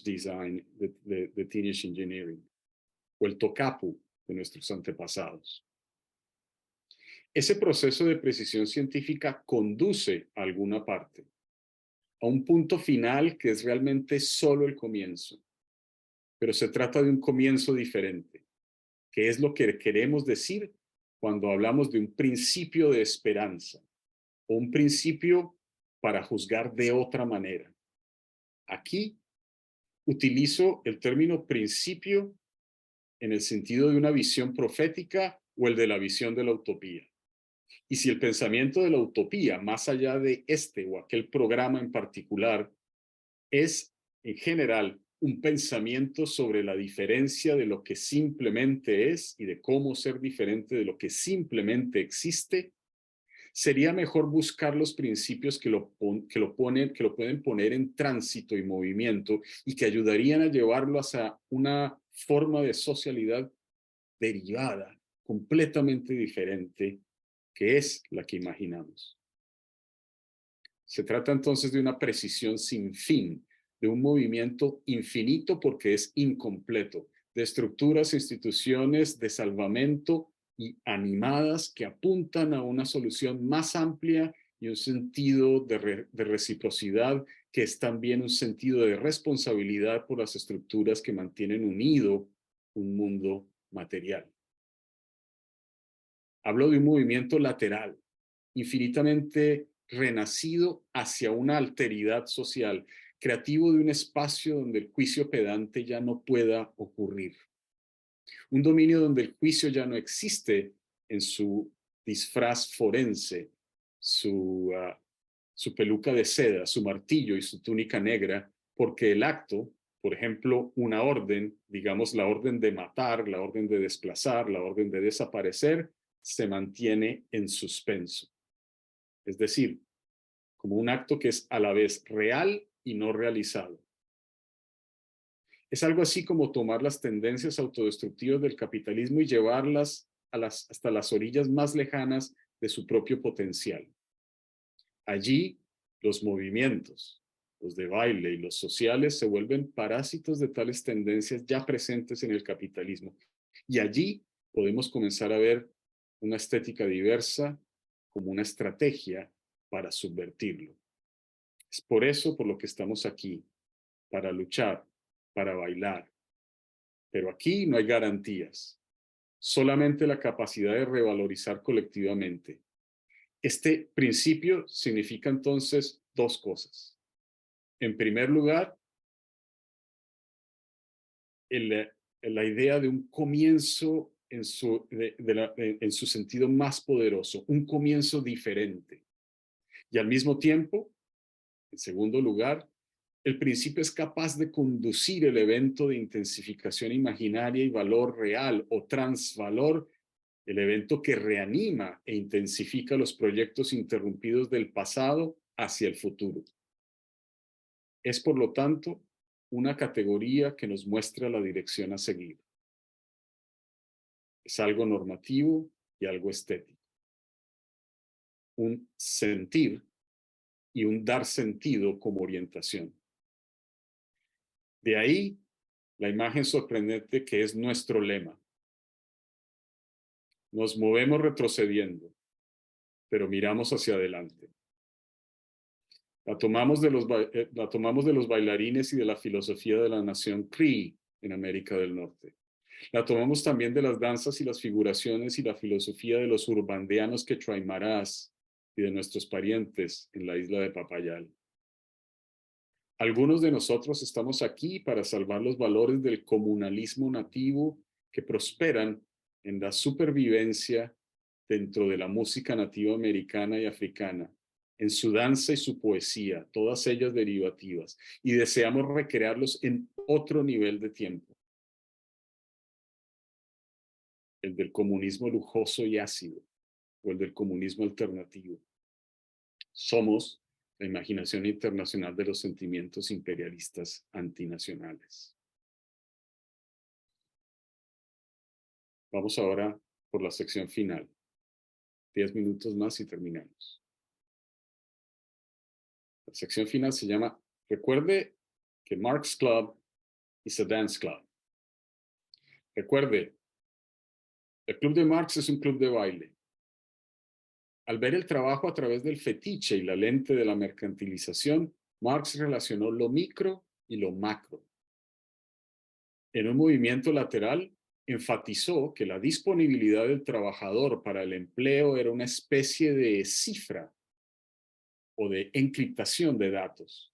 Design, de Teenage Engineering, o el tocapu de nuestros antepasados. Ese proceso de precisión científica conduce a alguna parte, a un punto final que es realmente solo el comienzo, pero se trata de un comienzo diferente, que es lo que queremos decir cuando hablamos de un principio de esperanza o un principio para juzgar de otra manera. Aquí utilizo el término principio en el sentido de una visión profética o el de la visión de la utopía. Y si el pensamiento de la utopía, más allá de este o aquel programa en particular, es en general un pensamiento sobre la diferencia de lo que simplemente es y de cómo ser diferente de lo que simplemente existe, sería mejor buscar los principios que lo pueden poner en tránsito y movimiento y que ayudarían a llevarlo hacia una forma de socialidad derivada, completamente diferente, que es la que imaginamos. Se trata entonces de una precisión sin fin, de un movimiento infinito porque es incompleto, de estructuras e instituciones de salvamento y animadas que apuntan a una solución más amplia y un sentido de reciprocidad que es también un sentido de responsabilidad por las estructuras que mantienen unido un mundo material. Hablo de un movimiento lateral, infinitamente renacido hacia una alteridad social, creativo de un espacio donde el juicio pedante ya no pueda ocurrir. Un dominio donde el juicio ya no existe en su disfraz forense, su peluca de seda, su martillo y su túnica negra, porque el acto, por ejemplo, una orden, digamos la orden de matar, la orden de desplazar, la orden de desaparecer, se mantiene en suspenso. Es decir, como un acto que es a la vez real y no realizado. Es algo así como tomar las tendencias autodestructivas del capitalismo y llevarlas hasta las orillas más lejanas de su propio potencial. Allí, los movimientos, los de baile y los sociales se vuelven parásitos de tales tendencias ya presentes en el capitalismo. Y allí podemos comenzar a ver una estética diversa como una estrategia para subvertirlo. Es por eso por lo que estamos aquí, para luchar, para bailar. Pero aquí no hay garantías, solamente la capacidad de revalorizar colectivamente. Este principio significa entonces dos cosas. En primer lugar, la idea de un comienzo en su sentido más poderoso, un comienzo diferente. Y al mismo tiempo, en segundo lugar, el principio es capaz de conducir el evento de intensificación imaginaria y valor real o transvalor, el evento que reanima e intensifica los proyectos interrumpidos del pasado hacia el futuro. Es, por lo tanto, una categoría que nos muestra la dirección a seguir. Es algo normativo y algo estético. Un sentir y un dar sentido como orientación. De ahí la imagen sorprendente que es nuestro lema. Nos movemos retrocediendo, pero miramos hacia adelante. La tomamos de los bailarines y de la filosofía de la nación Cree en América del Norte. La tomamos también de las danzas y las figuraciones y la filosofía de los urbandeanos quechua-aymarás y de nuestros parientes en la isla de Papayal. Algunos de nosotros estamos aquí para salvar los valores del comunalismo nativo que prosperan en la supervivencia dentro de la música nativa americana y africana, en su danza y su poesía, todas ellas derivativas, y deseamos recrearlos en otro nivel de tiempo, el del comunismo lujoso y ácido, o el del comunismo alternativo. Somos la imaginación internacional de los sentimientos imperialistas antinacionales. Vamos ahora por la sección final. 10 minutos más y terminamos. La sección final se llama Recuerde que Marx Club is a dance club. Recuerde, el Club de Marx es un club de baile. Al ver el trabajo a través del fetiche y la lente de la mercantilización, Marx relacionó lo micro y lo macro. En un movimiento lateral, enfatizó que la disponibilidad del trabajador para el empleo era una especie de cifra o de encriptación de datos,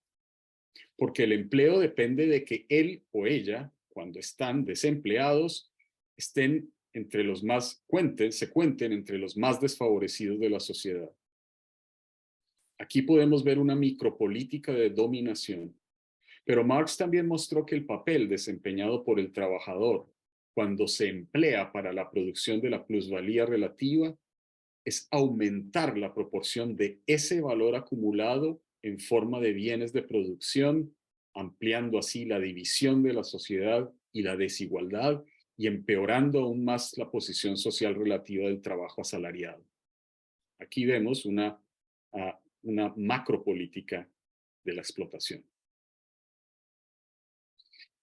porque el empleo depende de que él o ella, cuando están desempleados, estén entre los más se cuenten entre los más desfavorecidos de la sociedad. Aquí podemos ver una micropolítica de dominación. Pero Marx también mostró que el papel desempeñado por el trabajador cuando se emplea para la producción de la plusvalía relativa es aumentar la proporción de ese valor acumulado en forma de bienes de producción, ampliando así la división de la sociedad y la desigualdad y empeorando aún más la posición social relativa del trabajo asalariado. Aquí vemos una macropolítica de la explotación.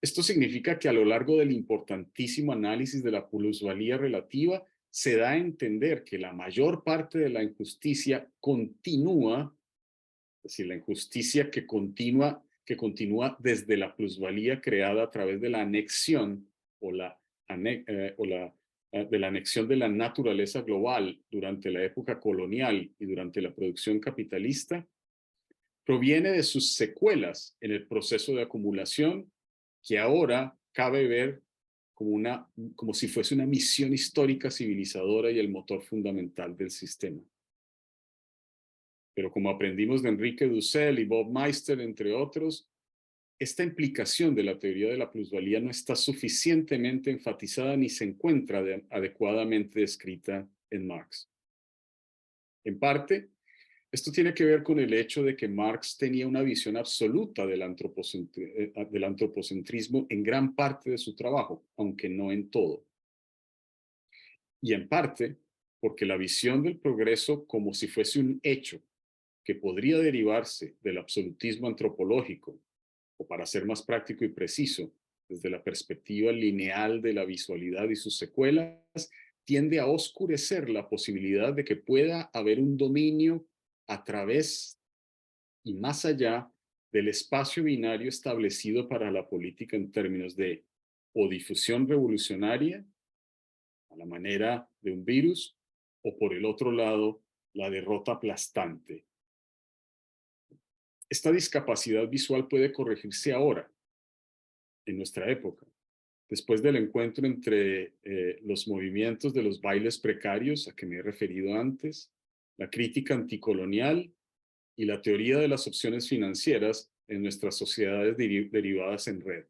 Esto significa que a lo largo del importantísimo análisis de la plusvalía relativa, se da a entender que la mayor parte de la injusticia continúa, es decir, la injusticia que continúa desde la plusvalía creada a través de la anexión o de la anexión de la naturaleza global durante la época colonial y durante la producción capitalista, proviene de sus secuelas en el proceso de acumulación que ahora cabe ver como si fuese una misión histórica civilizadora y el motor fundamental del sistema. Pero como aprendimos de Enrique Dussel y Bob Meister, entre otros, esta implicación de la teoría de la plusvalía no está suficientemente enfatizada ni se encuentra adecuadamente descrita en Marx. En parte, esto tiene que ver con el hecho de que Marx tenía una visión absoluta del antropocentrismo en gran parte de su trabajo, aunque no en todo. Y en parte, porque la visión del progreso como si fuese un hecho que podría derivarse del absolutismo antropológico, o para ser más práctico y preciso, desde la perspectiva lineal de la visualidad y sus secuelas, tiende a oscurecer la posibilidad de que pueda haber un dominio a través y más allá del espacio binario establecido para la política en términos de o difusión revolucionaria, a la manera de un virus, o por el otro lado, la derrota aplastante. Esta discapacidad visual puede corregirse ahora, en nuestra época, después del encuentro entre los movimientos de los bailes precarios, a que me he referido antes, la crítica anticolonial y la teoría de las opciones financieras en nuestras sociedades derivadas en red.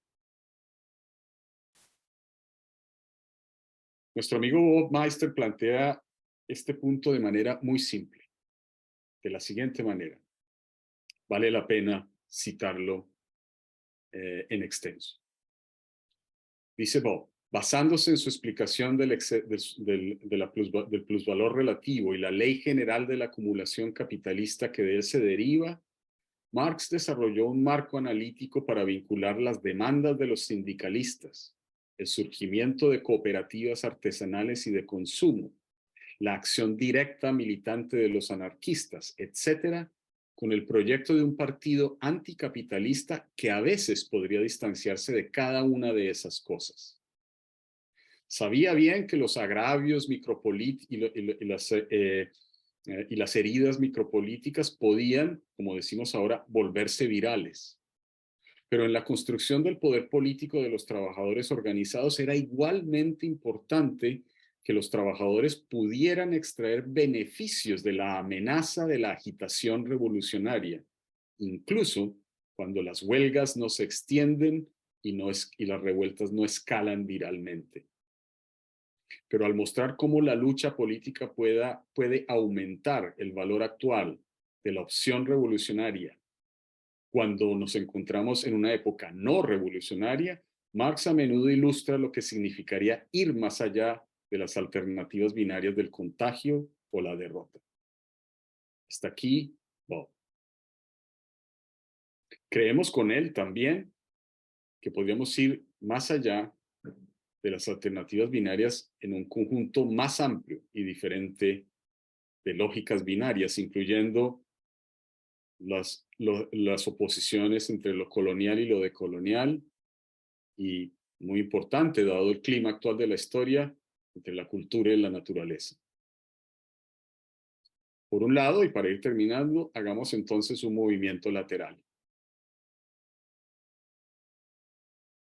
Nuestro amigo Bob Meister plantea este punto de manera muy simple, de la siguiente manera. Vale la pena citarlo en extenso. Dice Bob, basándose en su explicación del plusvalor relativo y la ley general de la acumulación capitalista que de él se deriva, Marx desarrolló un marco analítico para vincular las demandas de los sindicalistas, el surgimiento de cooperativas artesanales y de consumo, la acción directa militante de los anarquistas, etcétera, con el proyecto de un partido anticapitalista que a veces podría distanciarse de cada una de esas cosas. Sabía bien que los agravios y las heridas micropolíticas podían, como decimos ahora, volverse virales. Pero en la construcción del poder político de los trabajadores organizados era igualmente importante que los trabajadores pudieran extraer beneficios de la amenaza de la agitación revolucionaria, incluso cuando las huelgas no se extienden y las revueltas no escalan viralmente. Pero al mostrar cómo la lucha política puede aumentar el valor actual de la opción revolucionaria cuando nos encontramos en una época no revolucionaria, Marx a menudo ilustra lo que significaría ir más allá de las alternativas binarias del contagio o la derrota. Hasta aquí, Bob. Creemos con él también que podríamos ir más allá de las alternativas binarias en un conjunto más amplio y diferente de lógicas binarias, incluyendo las oposiciones entre lo colonial y lo decolonial, y muy importante, dado el clima actual de la historia, entre la cultura y la naturaleza. Por un lado, y para ir terminando, hagamos entonces un movimiento lateral.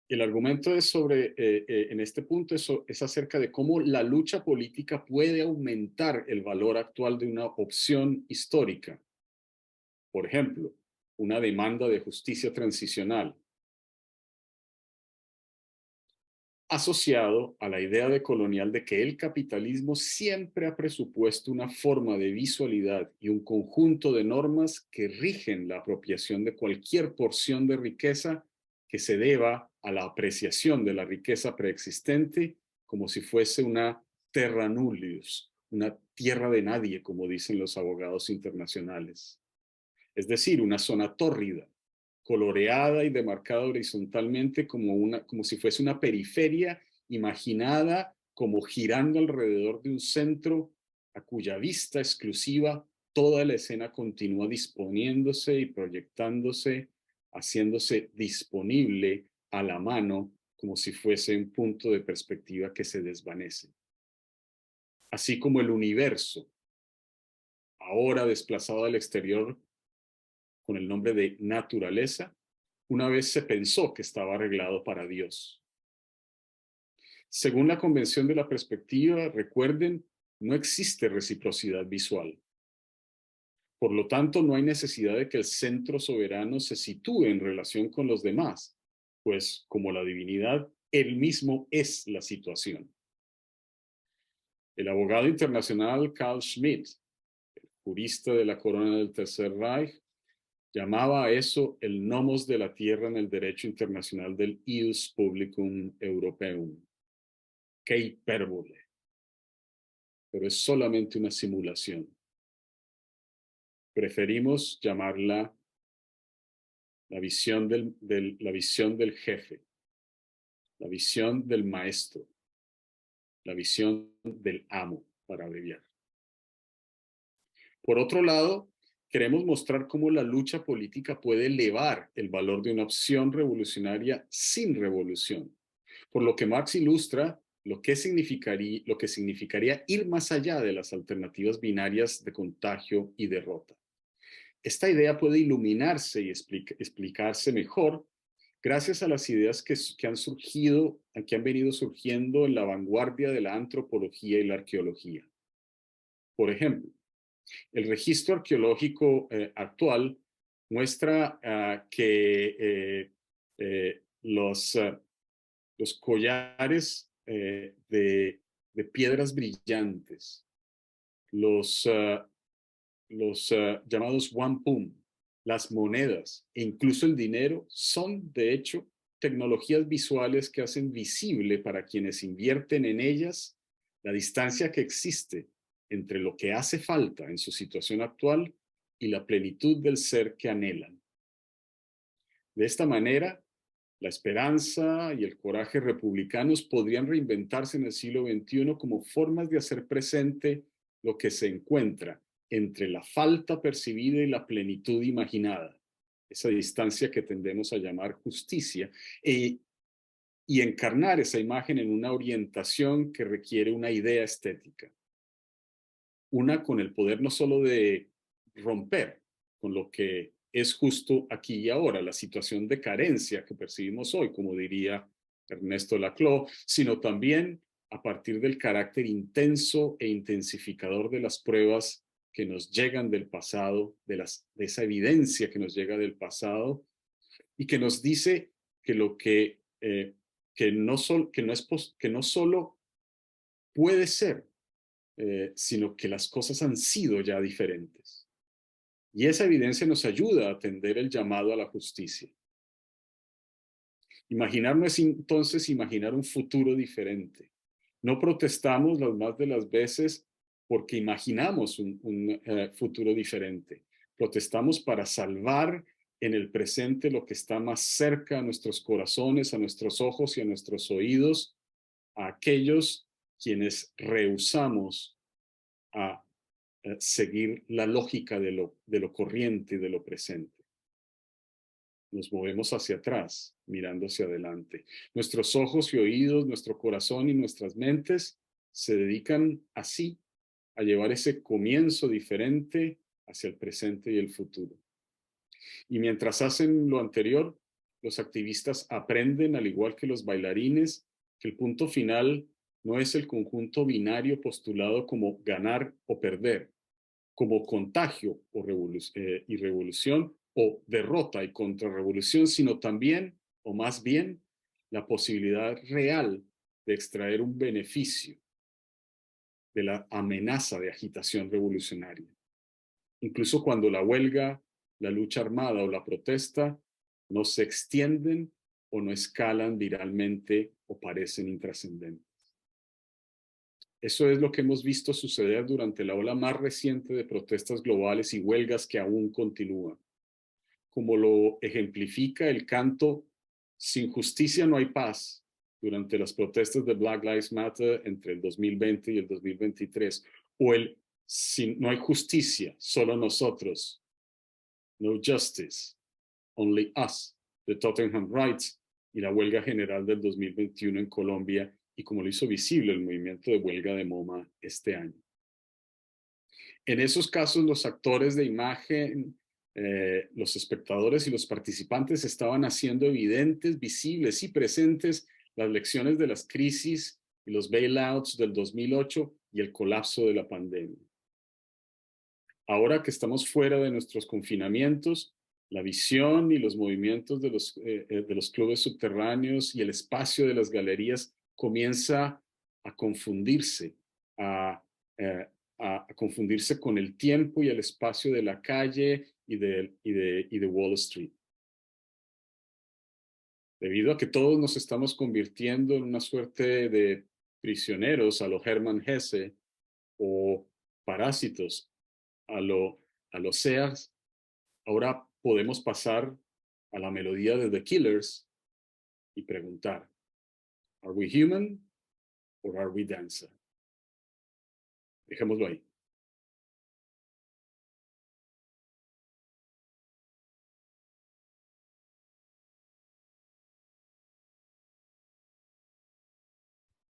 El argumento es en este punto, es acerca de cómo la lucha política puede aumentar el valor actual de una opción histórica. Por ejemplo, una demanda de justicia transicional, asociado a la idea decolonial de que el capitalismo siempre ha presupuesto una forma de visualidad y un conjunto de normas que rigen la apropiación de cualquier porción de riqueza que se deba a la apreciación de la riqueza preexistente como si fuese una terra nullius, una tierra de nadie, como dicen los abogados internacionales. Es decir, una zona tórrida, coloreada y demarcada horizontalmente como si fuese una periferia imaginada como girando alrededor de un centro a cuya vista exclusiva toda la escena continúa disponiéndose y proyectándose, haciéndose disponible a la mano como si fuese un punto de perspectiva que se desvanece. Así como el universo, ahora desplazado al exterior con el nombre de naturaleza, una vez se pensó que estaba arreglado para Dios. Según la convención de la perspectiva, recuerden, no existe reciprocidad visual. Por lo tanto, no hay necesidad de que el centro soberano se sitúe en relación con los demás, pues como la divinidad, él mismo es la situación. El abogado internacional Carl Schmitt, jurista de la corona del Tercer Reich, llamaba a eso el nomos de la tierra en el derecho internacional del ius publicum europeum. ¡Qué hipérbole! Pero es solamente una simulación. Preferimos llamarla la visión del jefe, la visión del maestro, la visión del amo, para abreviar. Por otro lado, queremos mostrar cómo la lucha política puede elevar el valor de una opción revolucionaria sin revolución, por lo que Marx ilustra lo que significaría ir más allá de las alternativas binarias de contagio y derrota. Esta idea puede iluminarse y explicarse mejor gracias a las ideas que han venido surgiendo en la vanguardia de la antropología y la arqueología. Por ejemplo, el registro arqueológico actual muestra que los collares de piedras brillantes, los llamados wampum, las monedas e incluso el dinero son, de hecho, tecnologías visuales que hacen visible para quienes invierten en ellas la distancia que existe entre lo que hace falta en su situación actual y la plenitud del ser que anhelan. De esta manera, la esperanza y el coraje republicanos podrían reinventarse en el siglo XXI como formas de hacer presente lo que se encuentra entre la falta percibida y la plenitud imaginada, esa distancia que tendemos a llamar justicia, y encarnar esa imagen en una orientación que requiere una idea estética. Una con el poder no solo de romper con lo que es justo aquí y ahora, la situación de carencia que percibimos hoy, como diría Ernesto Laclau, sino también a partir del carácter intenso e intensificador de las pruebas que nos llegan del pasado, de esa evidencia que nos llega del pasado y que nos dice que no solo puede ser, sino que las cosas han sido ya diferentes. Y esa evidencia nos ayuda a atender el llamado a la justicia. Imaginar no es entonces imaginar un futuro diferente. No protestamos las más de las veces porque imaginamos un futuro diferente. Protestamos para salvar en el presente lo que está más cerca a nuestros corazones, a nuestros ojos y a nuestros oídos, a aquellos quienes rehusamos a seguir la lógica de lo corriente y de lo presente. Nos movemos hacia atrás, mirando hacia adelante. Nuestros ojos y oídos, nuestro corazón y nuestras mentes se dedican así a llevar ese comienzo diferente hacia el presente y el futuro. Y mientras hacen lo anterior, los activistas aprenden, al igual que los bailarines, que el punto final no es el conjunto binario postulado como ganar o perder, como contagio y revolución, o derrota y contrarrevolución, sino también, o más bien, la posibilidad real de extraer un beneficio de la amenaza de agitación revolucionaria. Incluso cuando la huelga, la lucha armada o la protesta no se extienden o no escalan viralmente o parecen intrascendentes. Eso es lo que hemos visto suceder durante la ola más reciente de protestas globales y huelgas que aún continúan. como lo ejemplifica el canto "Sin justicia no hay paz" durante las protestas de Black Lives Matter entre el 2020 y el 2023, o el "No hay justicia, solo nosotros", "No justice, only us", de Tottenham Rights, y la huelga general del 2021 en Colombia, y como lo hizo visible el movimiento de huelga de MoMA este año. En esos casos, los actores de imagen, los espectadores y los participantes estaban haciendo evidentes, visibles y presentes las lecciones de las crisis y los bailouts del 2008 y el colapso de la pandemia. Ahora que estamos fuera de nuestros confinamientos, la visión y los movimientos de los clubes subterráneos y el espacio de las galerías comienza a confundirse, a confundirse con el tiempo y el espacio de la calle y de Wall Street. Debido a que todos nos estamos convirtiendo en una suerte de prisioneros a lo Hermann Hesse o parásitos a lo Sears, ahora podemos pasar a la melodía de The Killers y preguntar: ¿Are we human or are we dancer? Dejémoslo ahí.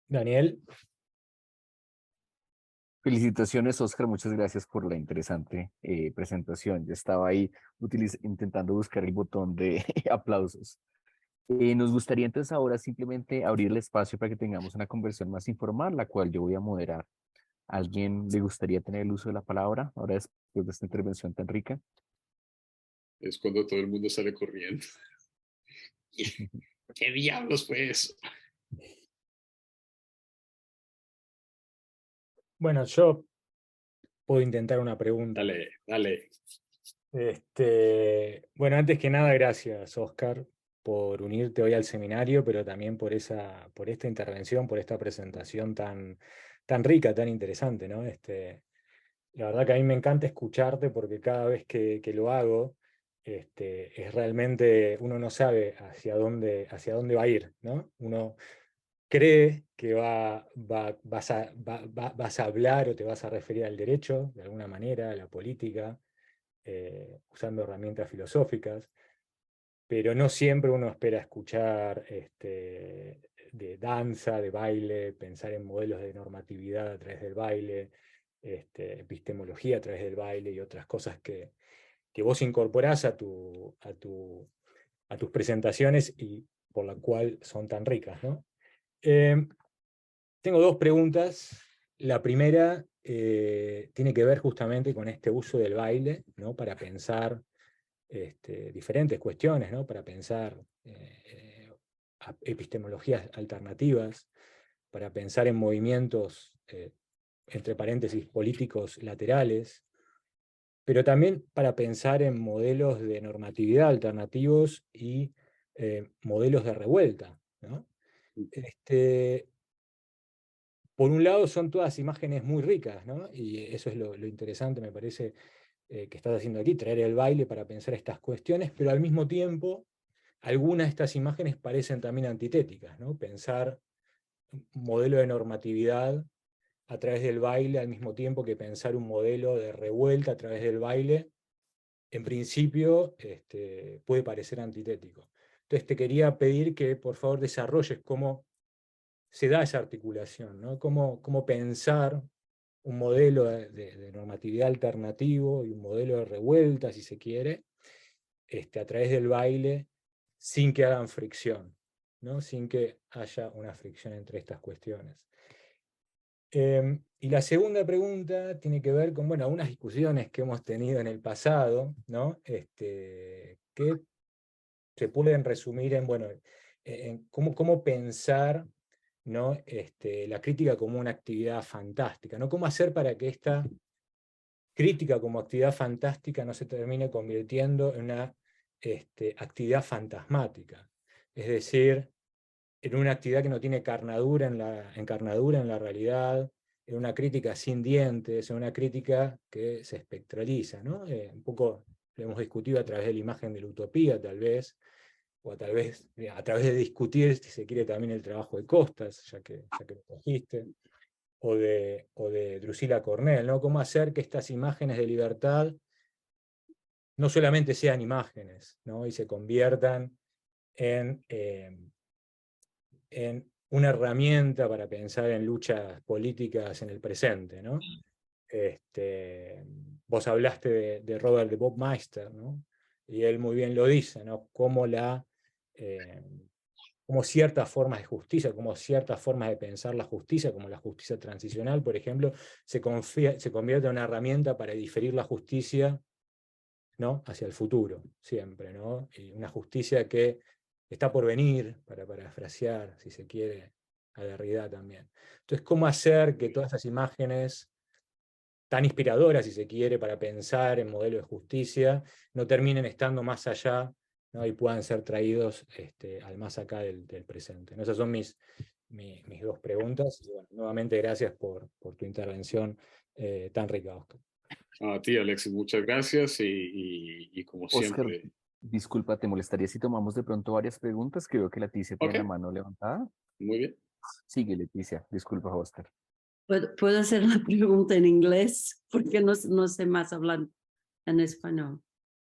Daniel. Felicitaciones, Oscar. Muchas gracias por la interesante presentación. Yo estaba ahí intentando buscar el botón de aplausos. Nos gustaría entonces ahora simplemente abrir el espacio para que tengamos una conversación más informal, la cual yo voy a moderar. ¿Alguien le gustaría tener el uso de la palabra ahora después de esta intervención tan rica? Es cuando todo el mundo sale corriendo. ¿Qué diablos fue eso? Bueno, yo puedo intentar una pregunta. Dale, dale. Bueno, antes que nada, gracias, Oscar, por unirte hoy al seminario, pero también por esta intervención, por esta presentación tan rica, tan interesante, ¿no? La verdad que a mí me encanta escucharte porque cada vez que lo hago, es realmente, uno no sabe hacia dónde va a ir, ¿no? Uno cree que vas a hablar o te vas a referir al derecho, de alguna manera, a la política, usando herramientas filosóficas, pero no siempre uno espera escuchar de danza, de baile, pensar en modelos de normatividad a través del baile, epistemología a través del baile y otras cosas que vos incorporás a tus presentaciones y por la cual son tan ricas, ¿no? Tengo dos preguntas. La primera tiene que ver justamente con este uso del baile, ¿no? Para pensar diferentes cuestiones, ¿no? Para pensar epistemologías alternativas, para pensar en movimientos, entre paréntesis, políticos laterales, pero también para pensar en modelos de normatividad alternativos y modelos de revuelta, ¿no? Por un lado son todas imágenes muy ricas, ¿no? Y eso es lo interesante, me parece, que estás haciendo aquí, traer el baile para pensar estas cuestiones, pero al mismo tiempo algunas de estas imágenes parecen también antitéticas, ¿no? Pensar un modelo de normatividad a través del baile al mismo tiempo que pensar un modelo de revuelta a través del baile, en principio puede parecer antitético. Entonces te quería pedir que por favor desarrolles cómo se da esa articulación, ¿no? Cómo pensar un modelo de normatividad alternativo y un modelo de revuelta, si se quiere, a través del baile, sin que hagan fricción, ¿no? Sin que haya una fricción entre estas cuestiones. Y la segunda pregunta tiene que ver con, bueno, algunas discusiones que hemos tenido en el pasado, ¿no? Que se pueden resumir en, bueno, en cómo pensar, ¿no? La crítica como una actividad fantástica, ¿no? ¿Cómo hacer para que esta crítica como actividad fantástica no se termine convirtiendo en una actividad fantasmática? Es decir, en una actividad que no tiene encarnadura en la realidad, en una crítica sin dientes, en una crítica que se espectraliza, ¿no? Un poco lo hemos discutido a través de la imagen de la utopía, tal vez, o tal vez a través de discutir, si se quiere, también el trabajo de Costas, ya que lo trajiste, o de Drusila Cornell, ¿no? Cómo hacer que estas imágenes de libertad no solamente sean imágenes, ¿no? Y se conviertan en una herramienta para pensar en luchas políticas en el presente, ¿no? Vos hablaste de Robert de Bob Meister, ¿no? Y él muy bien lo dice, ¿no? Cómo ciertas formas de justicia, como ciertas formas de pensar la justicia, como la justicia transicional, por ejemplo, se convierte en una herramienta para diferir la justicia, ¿no? Hacia el futuro, siempre, ¿no? Y una justicia que está por venir, para parafrasear, si se quiere, a Derrida también. Entonces, ¿cómo hacer que todas esas imágenes tan inspiradoras, si se quiere, para pensar en modelos de justicia, no terminen estando más allá, ¿no? Y puedan ser traídos al más acá del presente? ¿No? Esas son mis dos preguntas. Y bueno, nuevamente gracias por tu intervención tan rica, Oscar. A ti, Alexis, muchas gracias y como Oscar, siempre. disculpa, ¿te molestaría si tomamos de pronto varias preguntas? Creo que Leticia tiene la Ok, mano levantada. muy bien. Sigue, Leticia. Disculpa, Oscar. ¿Puedo hacer la pregunta en inglés? Porque no sé más hablar en español.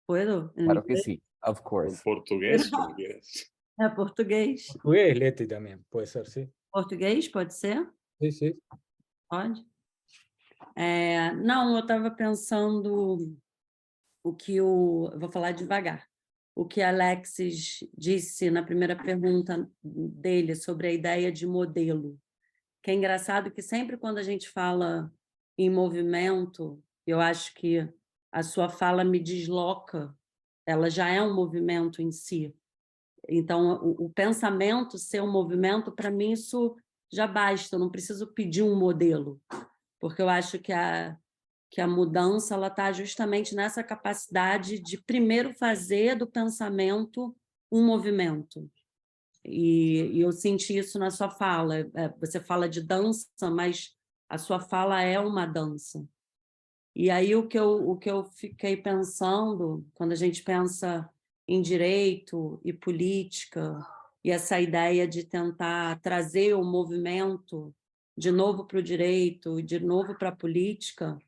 ¿Puedo? ¿En Claro que inglés? sí, of En course. portugués, como quieras. É português? Portugués, Leti, también, puede ser, sí. Português, pode ser? Sí, sí. Pode? Não, eu estava pensando eu vou falar devagar. O que Alexis disse na primeira pergunta dele sobre a ideia de modelo. Que é engraçado que sempre quando a gente fala em movimento, eu acho que a sua fala me desloca, ela já é um movimento em si. Então, o pensamento ser um movimento, para mim, isso já basta, eu não preciso pedir um modelo, porque eu acho que a mudança está justamente nessa capacidade de primeiro fazer do pensamento um movimento. E eu senti isso na sua fala. Você fala de dança, mas a sua fala é uma dança. E aí o que eu fiquei pensando, quando a gente pensa em direito e política, e essa ideia de tentar trazer o movimento de novo para o direito e de novo para a política,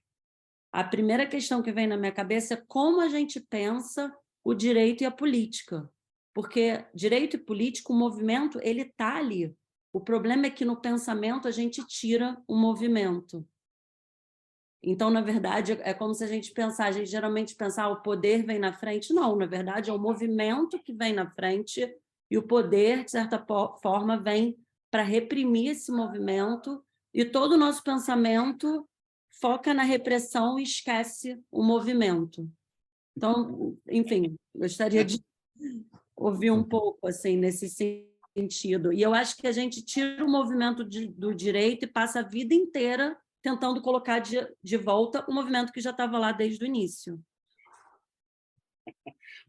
a primeira questão que vem na minha cabeça é como a gente pensa o direito e a política. Porque direito e política, o movimento, ele está ali. O problema é que no pensamento a gente tira o movimento. Então, na verdade, é como se a gente geralmente pensa, o poder vem na frente. Não, na verdade, é o movimento que vem na frente e o poder, de certa forma, vem para reprimir esse movimento, e todo o nosso pensamento foca na repressão e esquece o movimento. Então, enfim, gostaria de ouvir um pouco assim, nesse sentido. E eu acho que a gente tira o movimento do direito e passa a vida inteira tentando colocar de volta o movimento que já estava lá desde o início.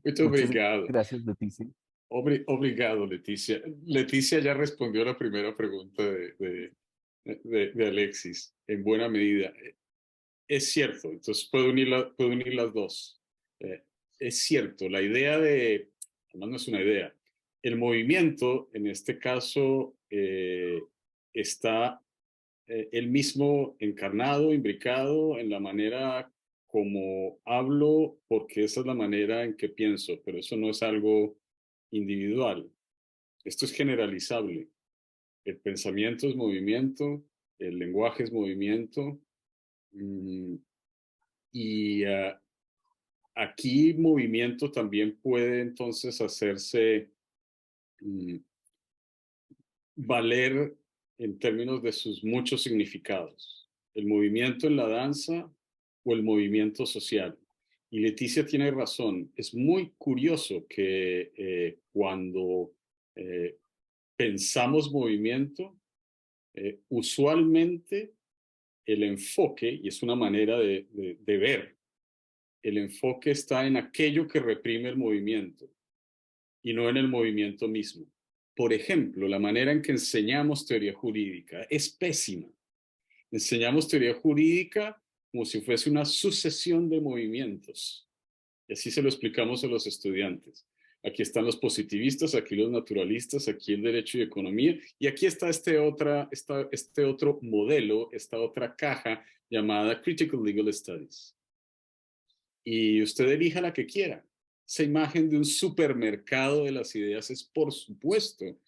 Muito Muchas obrigado. gracias, Leticia. Obrigado, Leticia. Leticia ya respondió la primera pregunta de Alexis, en buena medida. Es cierto, entonces puedo unir las dos. Es cierto, la idea además no es una idea, el movimiento, en este caso, está él mismo encarnado, imbricado en la manera como hablo, porque esa es la manera en que pienso, pero eso no es algo individual. Esto es generalizable. El pensamiento es movimiento, el lenguaje es movimiento, y aquí movimiento también puede entonces hacerse valer en términos de sus muchos significados. El movimiento en la danza o el movimiento social. Y Leticia tiene razón. Es muy curioso que cuando pensamos movimiento, usualmente el enfoque, y es una manera de ver, el enfoque está en aquello que reprime el movimiento y no en el movimiento mismo. Por ejemplo, la manera en que enseñamos teoría jurídica es pésima. Enseñamos teoría jurídica como si fuese una sucesión de movimientos. Y así se lo explicamos a los estudiantes. Aquí están los positivistas, aquí los naturalistas, aquí el derecho y economía, y aquí está este otro modelo, esta otra caja llamada Critical Legal Studies. Y usted elija la que quiera. Esa imagen de un supermercado de las ideas es, por supuesto,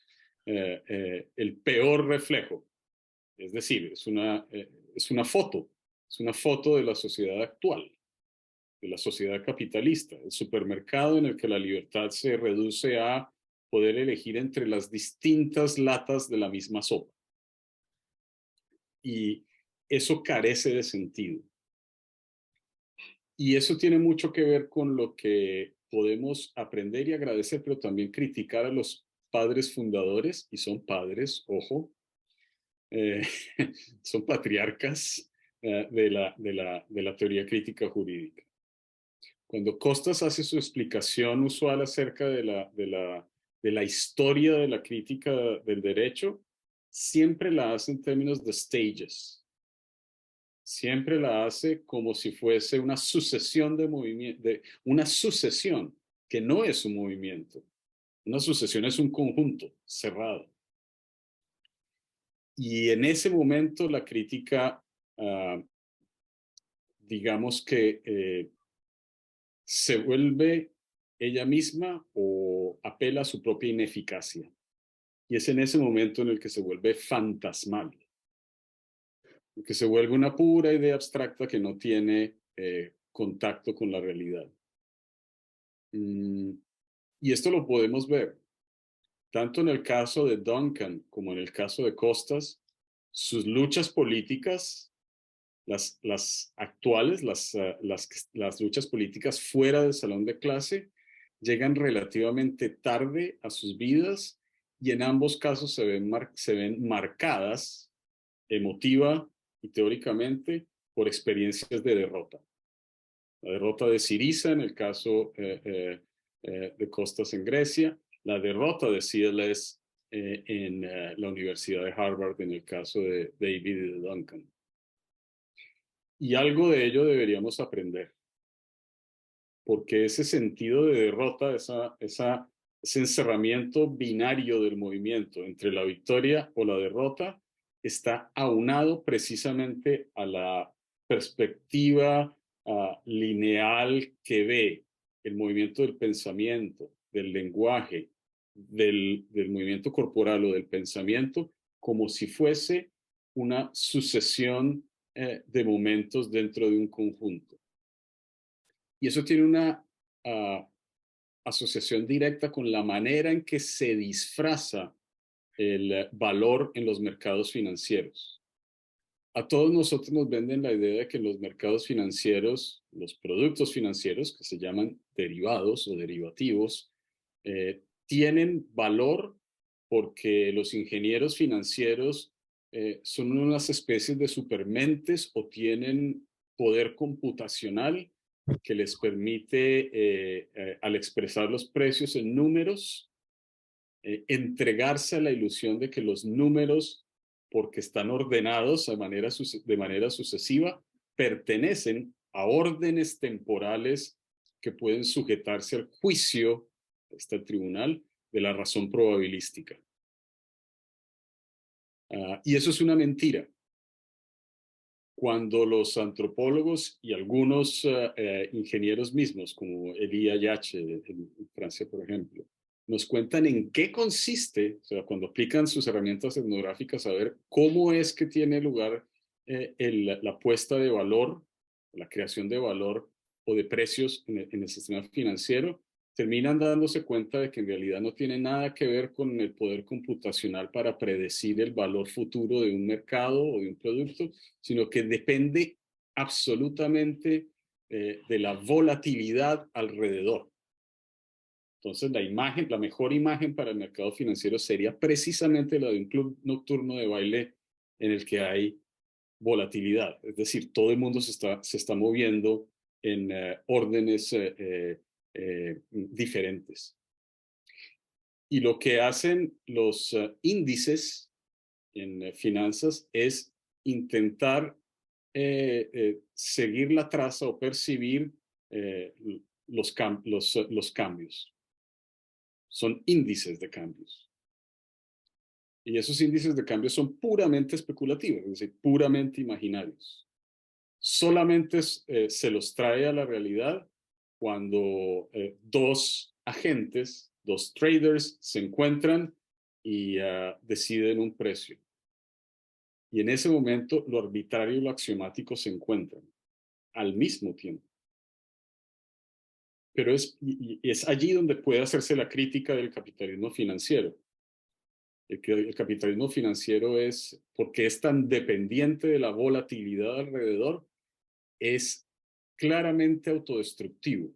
el peor reflejo. Es decir, es una foto de la sociedad actual, de la sociedad capitalista, el supermercado en el que la libertad se reduce a poder elegir entre las distintas latas de la misma sopa. Y eso carece de sentido. Y eso tiene mucho que ver con lo que podemos aprender y agradecer, pero también criticar a los padres fundadores, y son padres, ojo, son patriarcas de la teoría crítica jurídica. Cuando Costas hace su explicación usual acerca de la historia de la crítica del derecho, siempre la hace en términos de stages. Siempre la hace como si fuese una sucesión de movimientos, una sucesión que no es un movimiento. Una sucesión es un conjunto cerrado. Y en ese momento la crítica, digamos que se vuelve ella misma o apela a su propia ineficacia. Y es en ese momento en el que se vuelve fantasmal, que se vuelve una pura idea abstracta que no tiene contacto con la realidad. Y esto lo podemos ver, tanto en el caso de Duncan como en el caso de Costas. Sus luchas políticas, las actuales, las luchas políticas fuera del salón de clase, llegan relativamente tarde a sus vidas y en ambos casos se ven marcadas emotiva y teóricamente por experiencias de derrota. La derrota de Syriza en el caso de Costas en Grecia, la derrota de CLS en la Universidad de Harvard en el caso de David y de Duncan. Y algo de ello deberíamos aprender, porque ese sentido de derrota, ese encerramiento binario del movimiento entre la victoria o la derrota, está aunado precisamente a la perspectiva lineal que ve el movimiento del pensamiento, del lenguaje, del movimiento corporal o del pensamiento, como si fuese una sucesión de momentos dentro de un conjunto. Y eso tiene una asociación directa con la manera en que se disfraza el valor en los mercados financieros. A todos nosotros nos venden la idea de que los mercados financieros, los productos financieros, que se llaman derivados o derivativos, tienen valor porque los ingenieros financieros son unas especies de supermentes o tienen poder computacional que les permite, al expresar los precios en números, entregarse a la ilusión de que los números, porque están ordenados de manera sucesiva, pertenecen a órdenes temporales que pueden sujetarse al juicio, el tribunal, de la razón probabilística. Y eso es una mentira. Cuando los antropólogos y algunos ingenieros mismos, como Elie Ayache en Francia, por ejemplo, nos cuentan en qué consiste, o sea, cuando aplican sus herramientas etnográficas, a ver cómo es que tiene lugar la puesta de valor, la creación de valor o de precios en el sistema financiero, terminan dándose cuenta de que en realidad no tiene nada que ver con el poder computacional para predecir el valor futuro de un mercado o de un producto, sino que depende absolutamente de la volatilidad alrededor. Entonces, la mejor imagen para el mercado financiero sería precisamente la de un club nocturno de baile en el que hay volatilidad. Es decir, todo el mundo se está moviendo en órdenes diferentes. Y lo que hacen los índices en finanzas es intentar seguir la traza o percibir los cambios. Son índices de cambios. Y esos índices de cambio son puramente especulativos, es decir, puramente imaginarios. Solamente se los trae a la realidad cuando dos agentes, dos traders, se encuentran y deciden un precio. Y en ese momento lo arbitrario y lo axiomático se encuentran al mismo tiempo. Pero es allí donde puede hacerse la crítica del capitalismo financiero. El capitalismo financiero es, porque es tan dependiente de la volatilidad alrededor, es claramente autodestructivo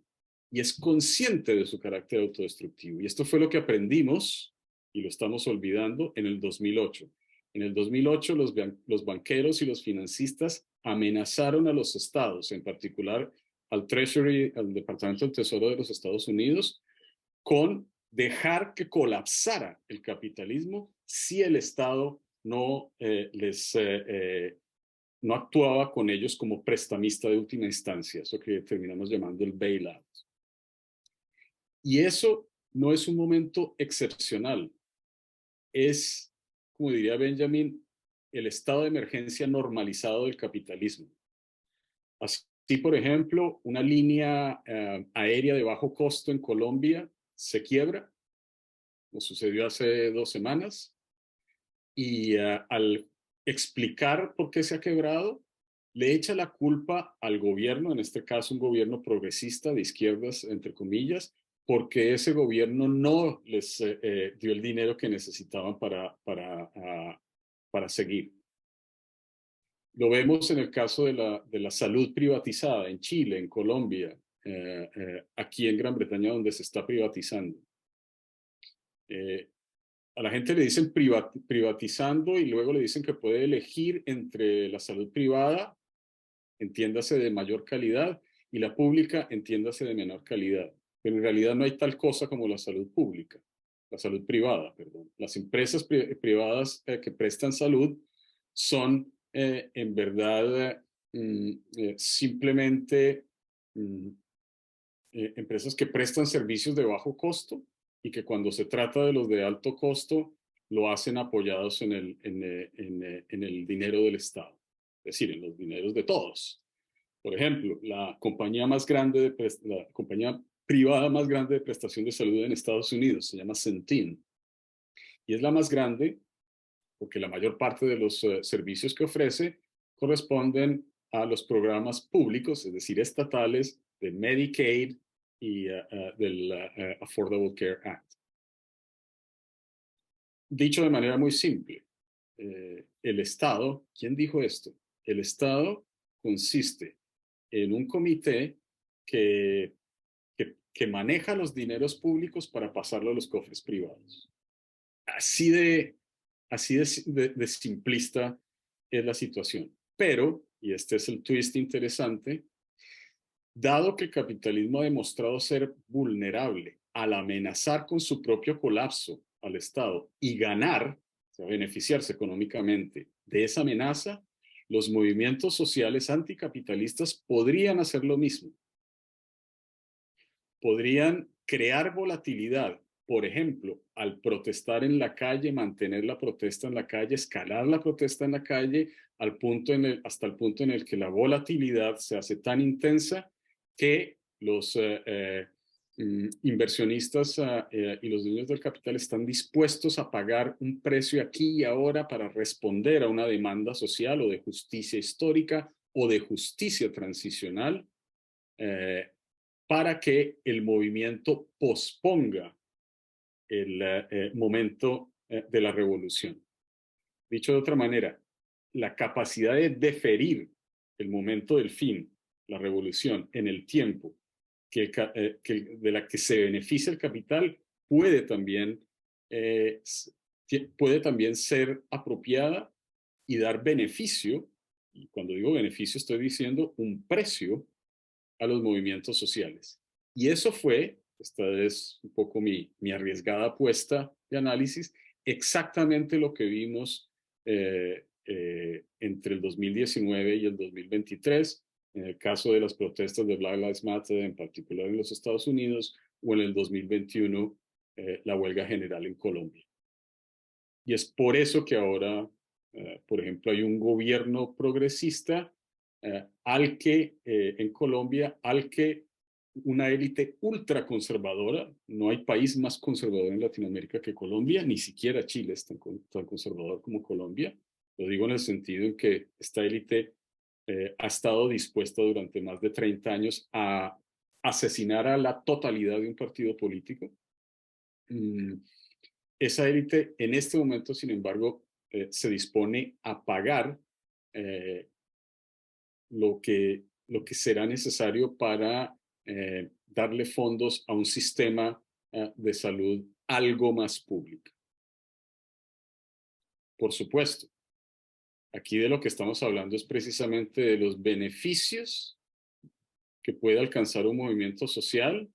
y es consciente de su carácter autodestructivo. Y esto fue lo que aprendimos, y lo estamos olvidando, en el 2008. En el 2008 los banqueros y los financistas amenazaron a los estados, en particular al Treasury, al Departamento del Tesoro de los Estados Unidos, con dejar que colapsara el capitalismo si el Estado no no actuaba con ellos como prestamista de última instancia, eso que terminamos llamando el bailout. Y eso no es un momento excepcional, es, como diría Benjamin, el estado de emergencia normalizado del capitalismo. Así, por ejemplo, una línea aérea de bajo costo en Colombia se quiebra, como sucedió hace 2 semanas, y al explicar por qué se ha quebrado, le echa la culpa al gobierno, en este caso un gobierno progresista de izquierdas, entre comillas, porque ese gobierno no les dio el dinero que necesitaban para seguir. Lo vemos en el caso de la salud privatizada en Chile, en Colombia, aquí en Gran Bretaña, donde se está privatizando. A la gente le dicen privatizando y luego le dicen que puede elegir entre la salud privada, entiéndase de mayor calidad, y la pública, entiéndase de menor calidad. Pero en realidad no hay tal cosa como la salud pública, la salud privada, perdón. Las empresas privadas que prestan salud son en verdad simplemente empresas que prestan servicios de bajo costo y que cuando se trata de los de alto costo lo hacen apoyados en el dinero del Estado, es decir, en los dineros de todos. Por ejemplo, la compañía privada más grande de prestación de salud en Estados Unidos se llama Centene y es la más grande porque la mayor parte de los servicios que ofrece corresponden a los programas públicos, es decir, estatales, de Medicaid y del Affordable Care Act. Dicho de manera muy simple, el Estado, ¿quién dijo esto? El Estado consiste en un comité que maneja los dineros públicos para pasarlo a los cofres privados. Así de simplista es la situación. Pero, y este es el twist interesante, dado que el capitalismo ha demostrado ser vulnerable al amenazar con su propio colapso al Estado y ganar, o sea, beneficiarse económicamente de esa amenaza, los movimientos sociales anticapitalistas podrían hacer lo mismo. Podrían crear volatilidad, por ejemplo, al protestar en la calle, mantener la protesta en la calle, escalar la protesta en la calle hasta el punto en el que la volatilidad se hace tan intensa que los inversionistas y los dueños del capital están dispuestos a pagar un precio aquí y ahora para responder a una demanda social o de justicia histórica o de justicia transicional para que el movimiento posponga el momento de la revolución. Dicho de otra manera, la capacidad de deferir el momento del fin, la revolución, en el tiempo de la que se beneficia el capital puede también ser apropiada y dar beneficio, y cuando digo beneficio estoy diciendo un precio a los movimientos sociales. Y eso fue, esta es un poco mi arriesgada apuesta de análisis, exactamente lo que vimos entre el 2019 y el 2023 en el caso de las protestas de Black Lives Matter, en particular en los Estados Unidos, o en el 2021, la huelga general en Colombia. Y es por eso que ahora, por ejemplo, hay un gobierno progresista en Colombia, al que una élite ultraconservadora, no hay país más conservador en Latinoamérica que Colombia, ni siquiera Chile es tan conservador como Colombia. Lo digo en el sentido en que esta élite ha estado dispuesta durante más de 30 años a asesinar a la totalidad de un partido político. Esa élite en este momento, sin embargo, se dispone a pagar lo que será necesario para darle fondos a un sistema de salud algo más público. Por supuesto, aquí de lo que estamos hablando es precisamente de los beneficios que puede alcanzar un movimiento social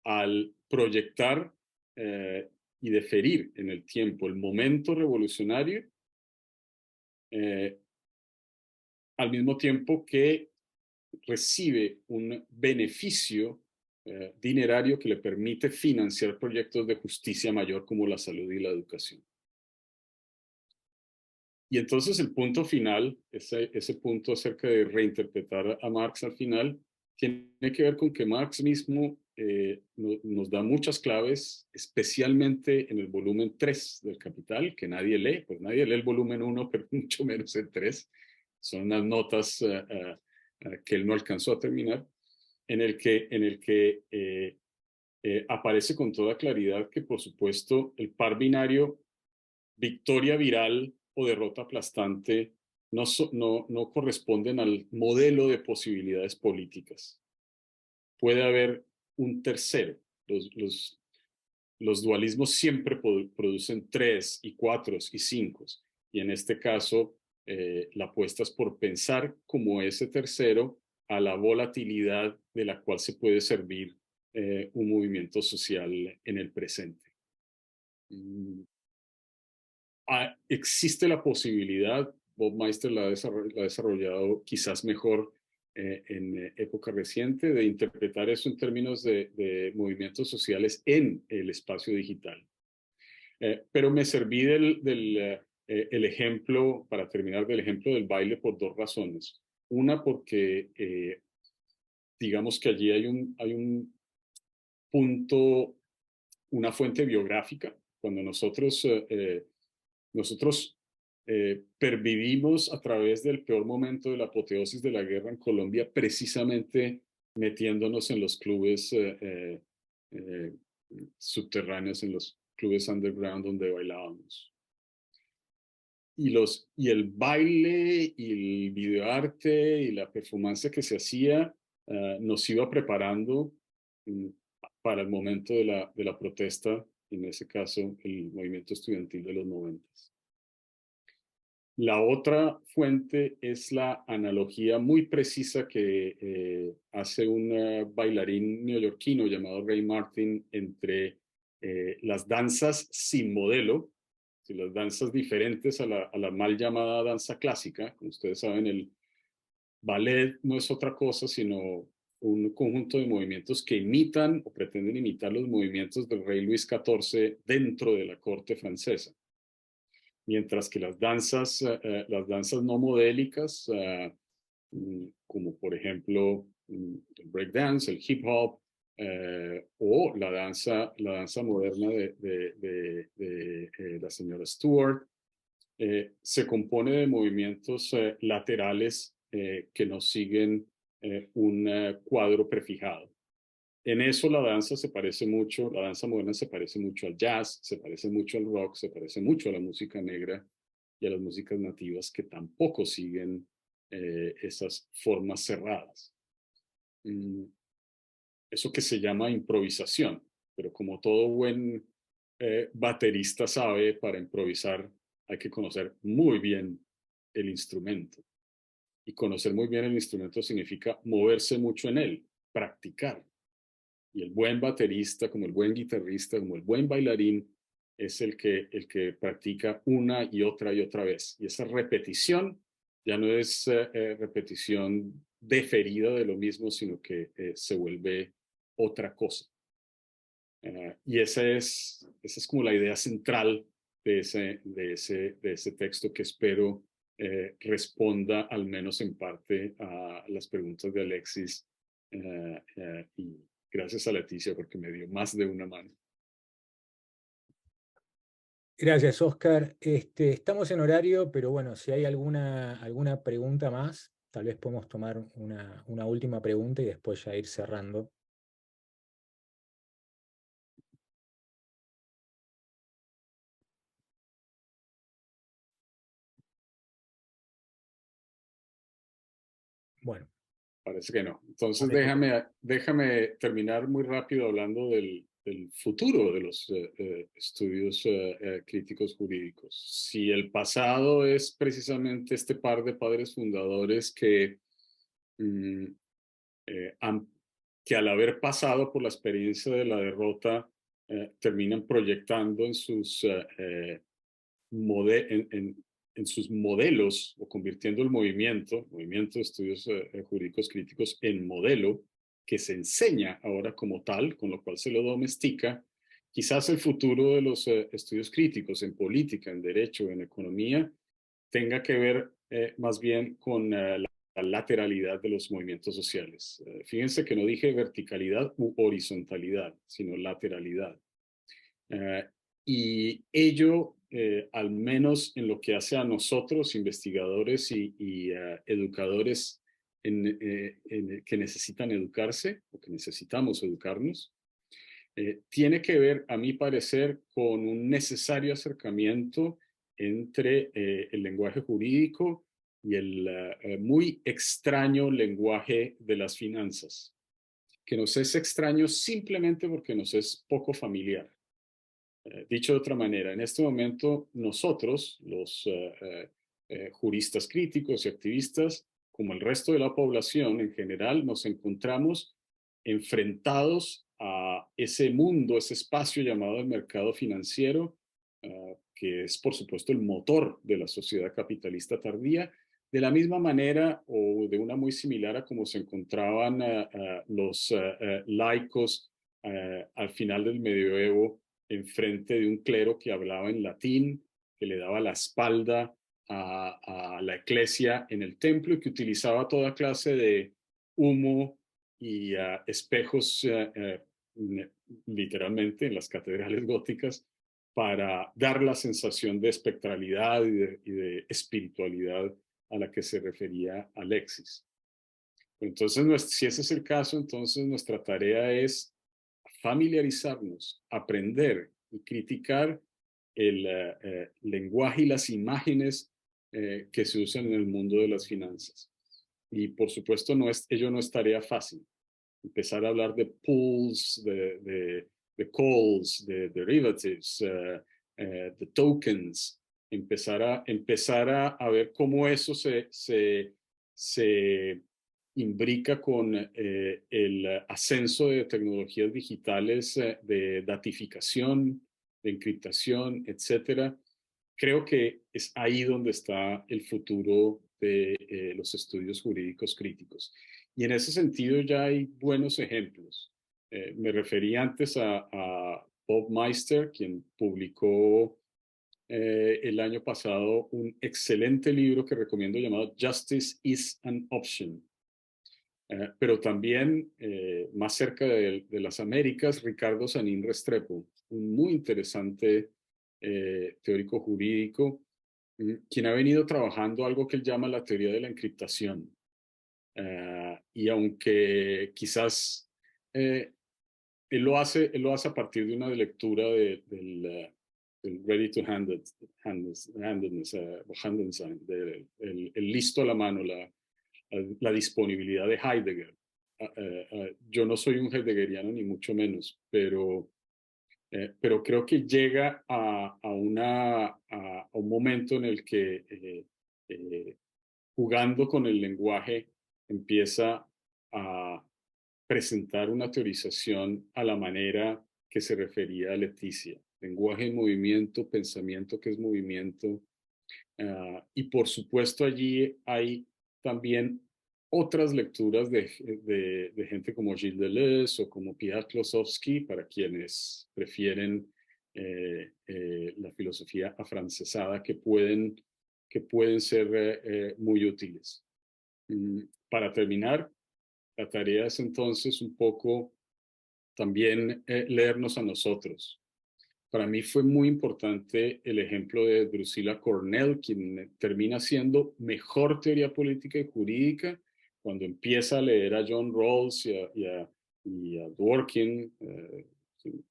al proyectar y deferir en el tiempo el momento revolucionario, al mismo tiempo que recibe un beneficio dinerario que le permite financiar proyectos de justicia mayor como la salud y la educación. Y entonces el punto final, ese punto acerca de reinterpretar a Marx al final, tiene que ver con que Marx mismo nos da muchas claves, especialmente en el volumen 3 del Capital, que nadie lee, pues nadie lee el volumen 1, pero mucho menos el 3. Son unas notas que él no alcanzó a terminar, en el que aparece con toda claridad que, por supuesto, el par binario victoria viral o derrota aplastante no corresponden al modelo de posibilidades políticas. Puede haber un tercero. Los dualismos siempre producen 3 y 4 y 5. Y en este caso, la apuesta es por pensar como ese tercero a la volatilidad de la cual se puede servir un movimiento social en el presente. Existe la posibilidad, Bob Meister la ha desarrollado quizás mejor en época reciente, de interpretar eso en términos de movimientos sociales en el espacio digital. Pero me serví el ejemplo, para terminar, del ejemplo del baile por 2 razones. Una, porque digamos que allí hay un punto, una fuente biográfica. Cuando nosotros pervivimos a través del peor momento de la apoteosis de la guerra en Colombia, precisamente metiéndonos en los clubes subterráneos, en los clubes underground donde bailábamos. Y el baile y el videoarte y la performance que se hacía nos iba preparando para el momento de la protesta, en ese caso el movimiento estudiantil de los 90. La otra fuente es la analogía muy precisa que hace un bailarín neoyorquino llamado Ray Martin entre las danzas sin modelo, las danzas diferentes a la mal llamada danza clásica. Como ustedes saben, el ballet no es otra cosa sino un conjunto de movimientos que imitan o pretenden imitar los movimientos del rey Luis XIV dentro de la corte francesa. Mientras que las danzas no modélicas, como por ejemplo el breakdance, el hip hop, o la danza moderna de la señora Stewart, se compone de movimientos laterales que nos siguen un cuadro prefijado. En eso la danza moderna se parece mucho al jazz, se parece mucho al rock, se parece mucho a la música negra y a las músicas nativas, que tampoco siguen esas formas cerradas. Eso que se llama improvisación, pero como todo buen baterista sabe, para improvisar hay que conocer muy bien el instrumento. Y conocer muy bien el instrumento significa moverse mucho en él, practicar. Y el buen baterista, como el buen guitarrista, como el buen bailarín, es el que practica una y otra vez. Y esa repetición ya no es repetición deferida de lo mismo, sino que se vuelve otra cosa. Y esa es como la idea central de ese texto, que espero responda al menos en parte a las preguntas de Alexis, y gracias a Leticia porque me dio más de una mano. Gracias, Oscar. Estamos en horario, pero bueno, si hay alguna pregunta más, tal vez podemos tomar una última pregunta y después ya ir cerrando. Bueno. Parece que no. Entonces déjame terminar muy rápido hablando del futuro de los estudios críticos jurídicos. Si el pasado es precisamente este par de padres fundadores que al haber pasado por la experiencia de la derrota, terminan proyectando en sus en sus modelos, o convirtiendo el movimiento de estudios jurídicos críticos en modelo que se enseña ahora como tal, con lo cual se lo domestica. Quizás el futuro de los estudios críticos en política, en derecho, en economía, tenga que ver más bien con la lateralidad de los movimientos sociales. Fíjense que no dije verticalidad u horizontalidad, sino lateralidad. Y ello, al menos en lo que hace a nosotros, investigadores y educadores que necesitan educarse, o que necesitamos educarnos, tiene que ver, a mi parecer, con un necesario acercamiento entre el lenguaje jurídico y el muy extraño lenguaje de las finanzas, que nos es extraño simplemente porque nos es poco familiar. Dicho de otra manera, en este momento nosotros, los juristas críticos y activistas, como el resto de la población en general, nos encontramos enfrentados a ese mundo, ese espacio llamado el mercado financiero, que es por supuesto el motor de la sociedad capitalista tardía, de la misma manera o de una muy similar a como se encontraban los laicos al final del medioevo, enfrente de un clero que hablaba en latín, que le daba la espalda a la iglesia en el templo y que utilizaba toda clase de humo y espejos, literalmente en las catedrales góticas, para dar la sensación de espectralidad y de espiritualidad a la que se refería Alexis. Entonces, si ese es el caso, entonces nuestra tarea es familiarizarnos, aprender y criticar el lenguaje y las imágenes que se usan en el mundo de las finanzas. Y por supuesto, ello no es tarea fácil. Empezar a hablar de pools, de calls, de derivatives, de tokens, empezar a ver cómo eso se imbrica con el ascenso de tecnologías digitales de datificación, de encriptación, etcétera. Creo que es ahí donde está el futuro de los estudios jurídicos críticos. Y en ese sentido ya hay buenos ejemplos. Me referí antes a Bob Meister, quien publicó el año pasado un excelente libro que recomiendo llamado Justice is an Option. Pero también más cerca de las Américas, Ricardo Sanín Restrepo, un muy interesante teórico jurídico, quien ha venido trabajando algo que él llama la teoría de la encriptación. Y aunque quizás él lo hace a partir de una lectura del ready to handedness, el listo a la mano, la disponibilidad de Heidegger. Yo no soy un heideggeriano ni mucho menos, pero creo que llega a un momento en el que jugando con el lenguaje empieza a presentar una teorización a la manera que se refería a Leticia. Lenguaje en movimiento, pensamiento que es movimiento. Y por supuesto allí hay también otras lecturas de gente como Gilles Deleuze o como Pierre Klossowski, para quienes prefieren la filosofía afrancesada, que pueden ser muy útiles. Para terminar, la tarea es entonces un poco también leernos a nosotros. Para mí fue muy importante el ejemplo de Drusilla Cornell, quien termina siendo mejor teoría política y jurídica cuando empieza a leer a John Rawls y a Dworkin,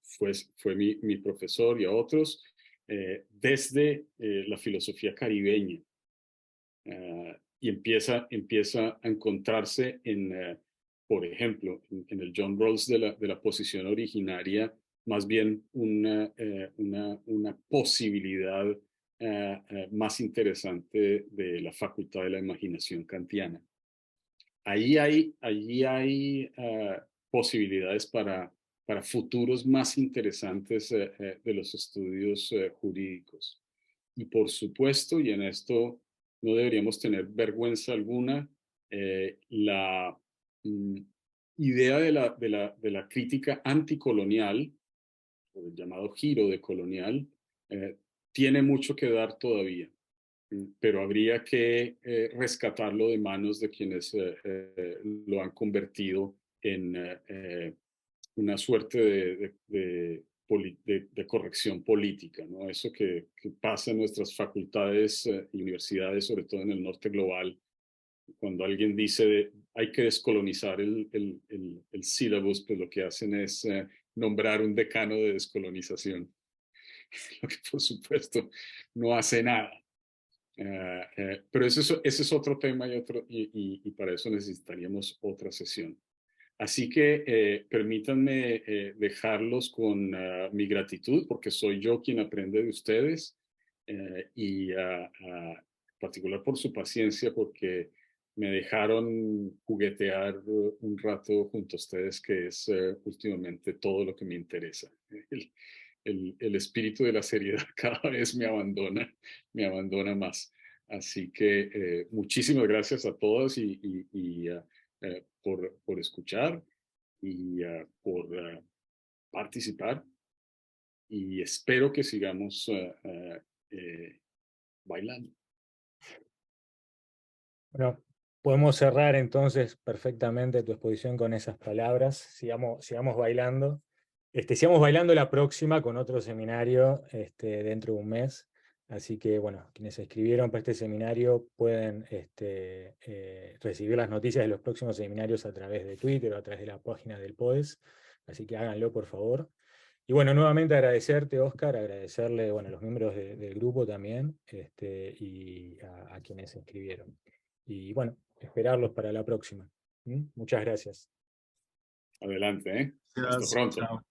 fue mi profesor, y a otros, desde la filosofía caribeña. Y empieza a encontrarse por ejemplo, en el John Rawls de la posición originaria, más bien una posibilidad más interesante de la facultad de la imaginación kantiana. Allí hay posibilidades para futuros más interesantes de los estudios jurídicos. Y por supuesto, y en esto no deberíamos tener vergüenza alguna, la idea de la crítica anticolonial, o el llamado giro decolonial, tiene mucho que dar todavía, pero habría que rescatarlo de manos de quienes lo han convertido en una suerte de corrección política, ¿no? Eso que pasa en nuestras facultades y universidades, sobre todo en el norte global, cuando alguien dice hay que descolonizar el syllabus, pues lo que hacen es nombrar un decano de descolonización, lo que por supuesto no hace nada. Pero ese es otro tema y para eso necesitaríamos otra sesión. Así que permítanme dejarlos con mi gratitud, porque soy yo quien aprende de ustedes, y en particular por su paciencia, porque me dejaron juguetear un rato junto a ustedes, que es últimamente todo lo que me interesa. El espíritu de la seriedad cada vez me abandona más. Así que muchísimas gracias a todos por escuchar y por participar, y espero que sigamos bailando. Bueno, podemos cerrar entonces perfectamente tu exposición con esas palabras. Sigamos bailando. Sigamos bailando la próxima con otro seminario dentro de un mes. Así que, bueno, quienes se inscribieron para este seminario pueden recibir las noticias de los próximos seminarios a través de Twitter o a través de la página del PODES. Así que háganlo, por favor. Y bueno, nuevamente agradecerte, Oscar, agradecerle, bueno, a los miembros del grupo también, y a quienes se inscribieron. Y bueno, esperarlos para la próxima. Muchas gracias. Adelante, ¿eh? Hasta Gracias. pronto. Chao.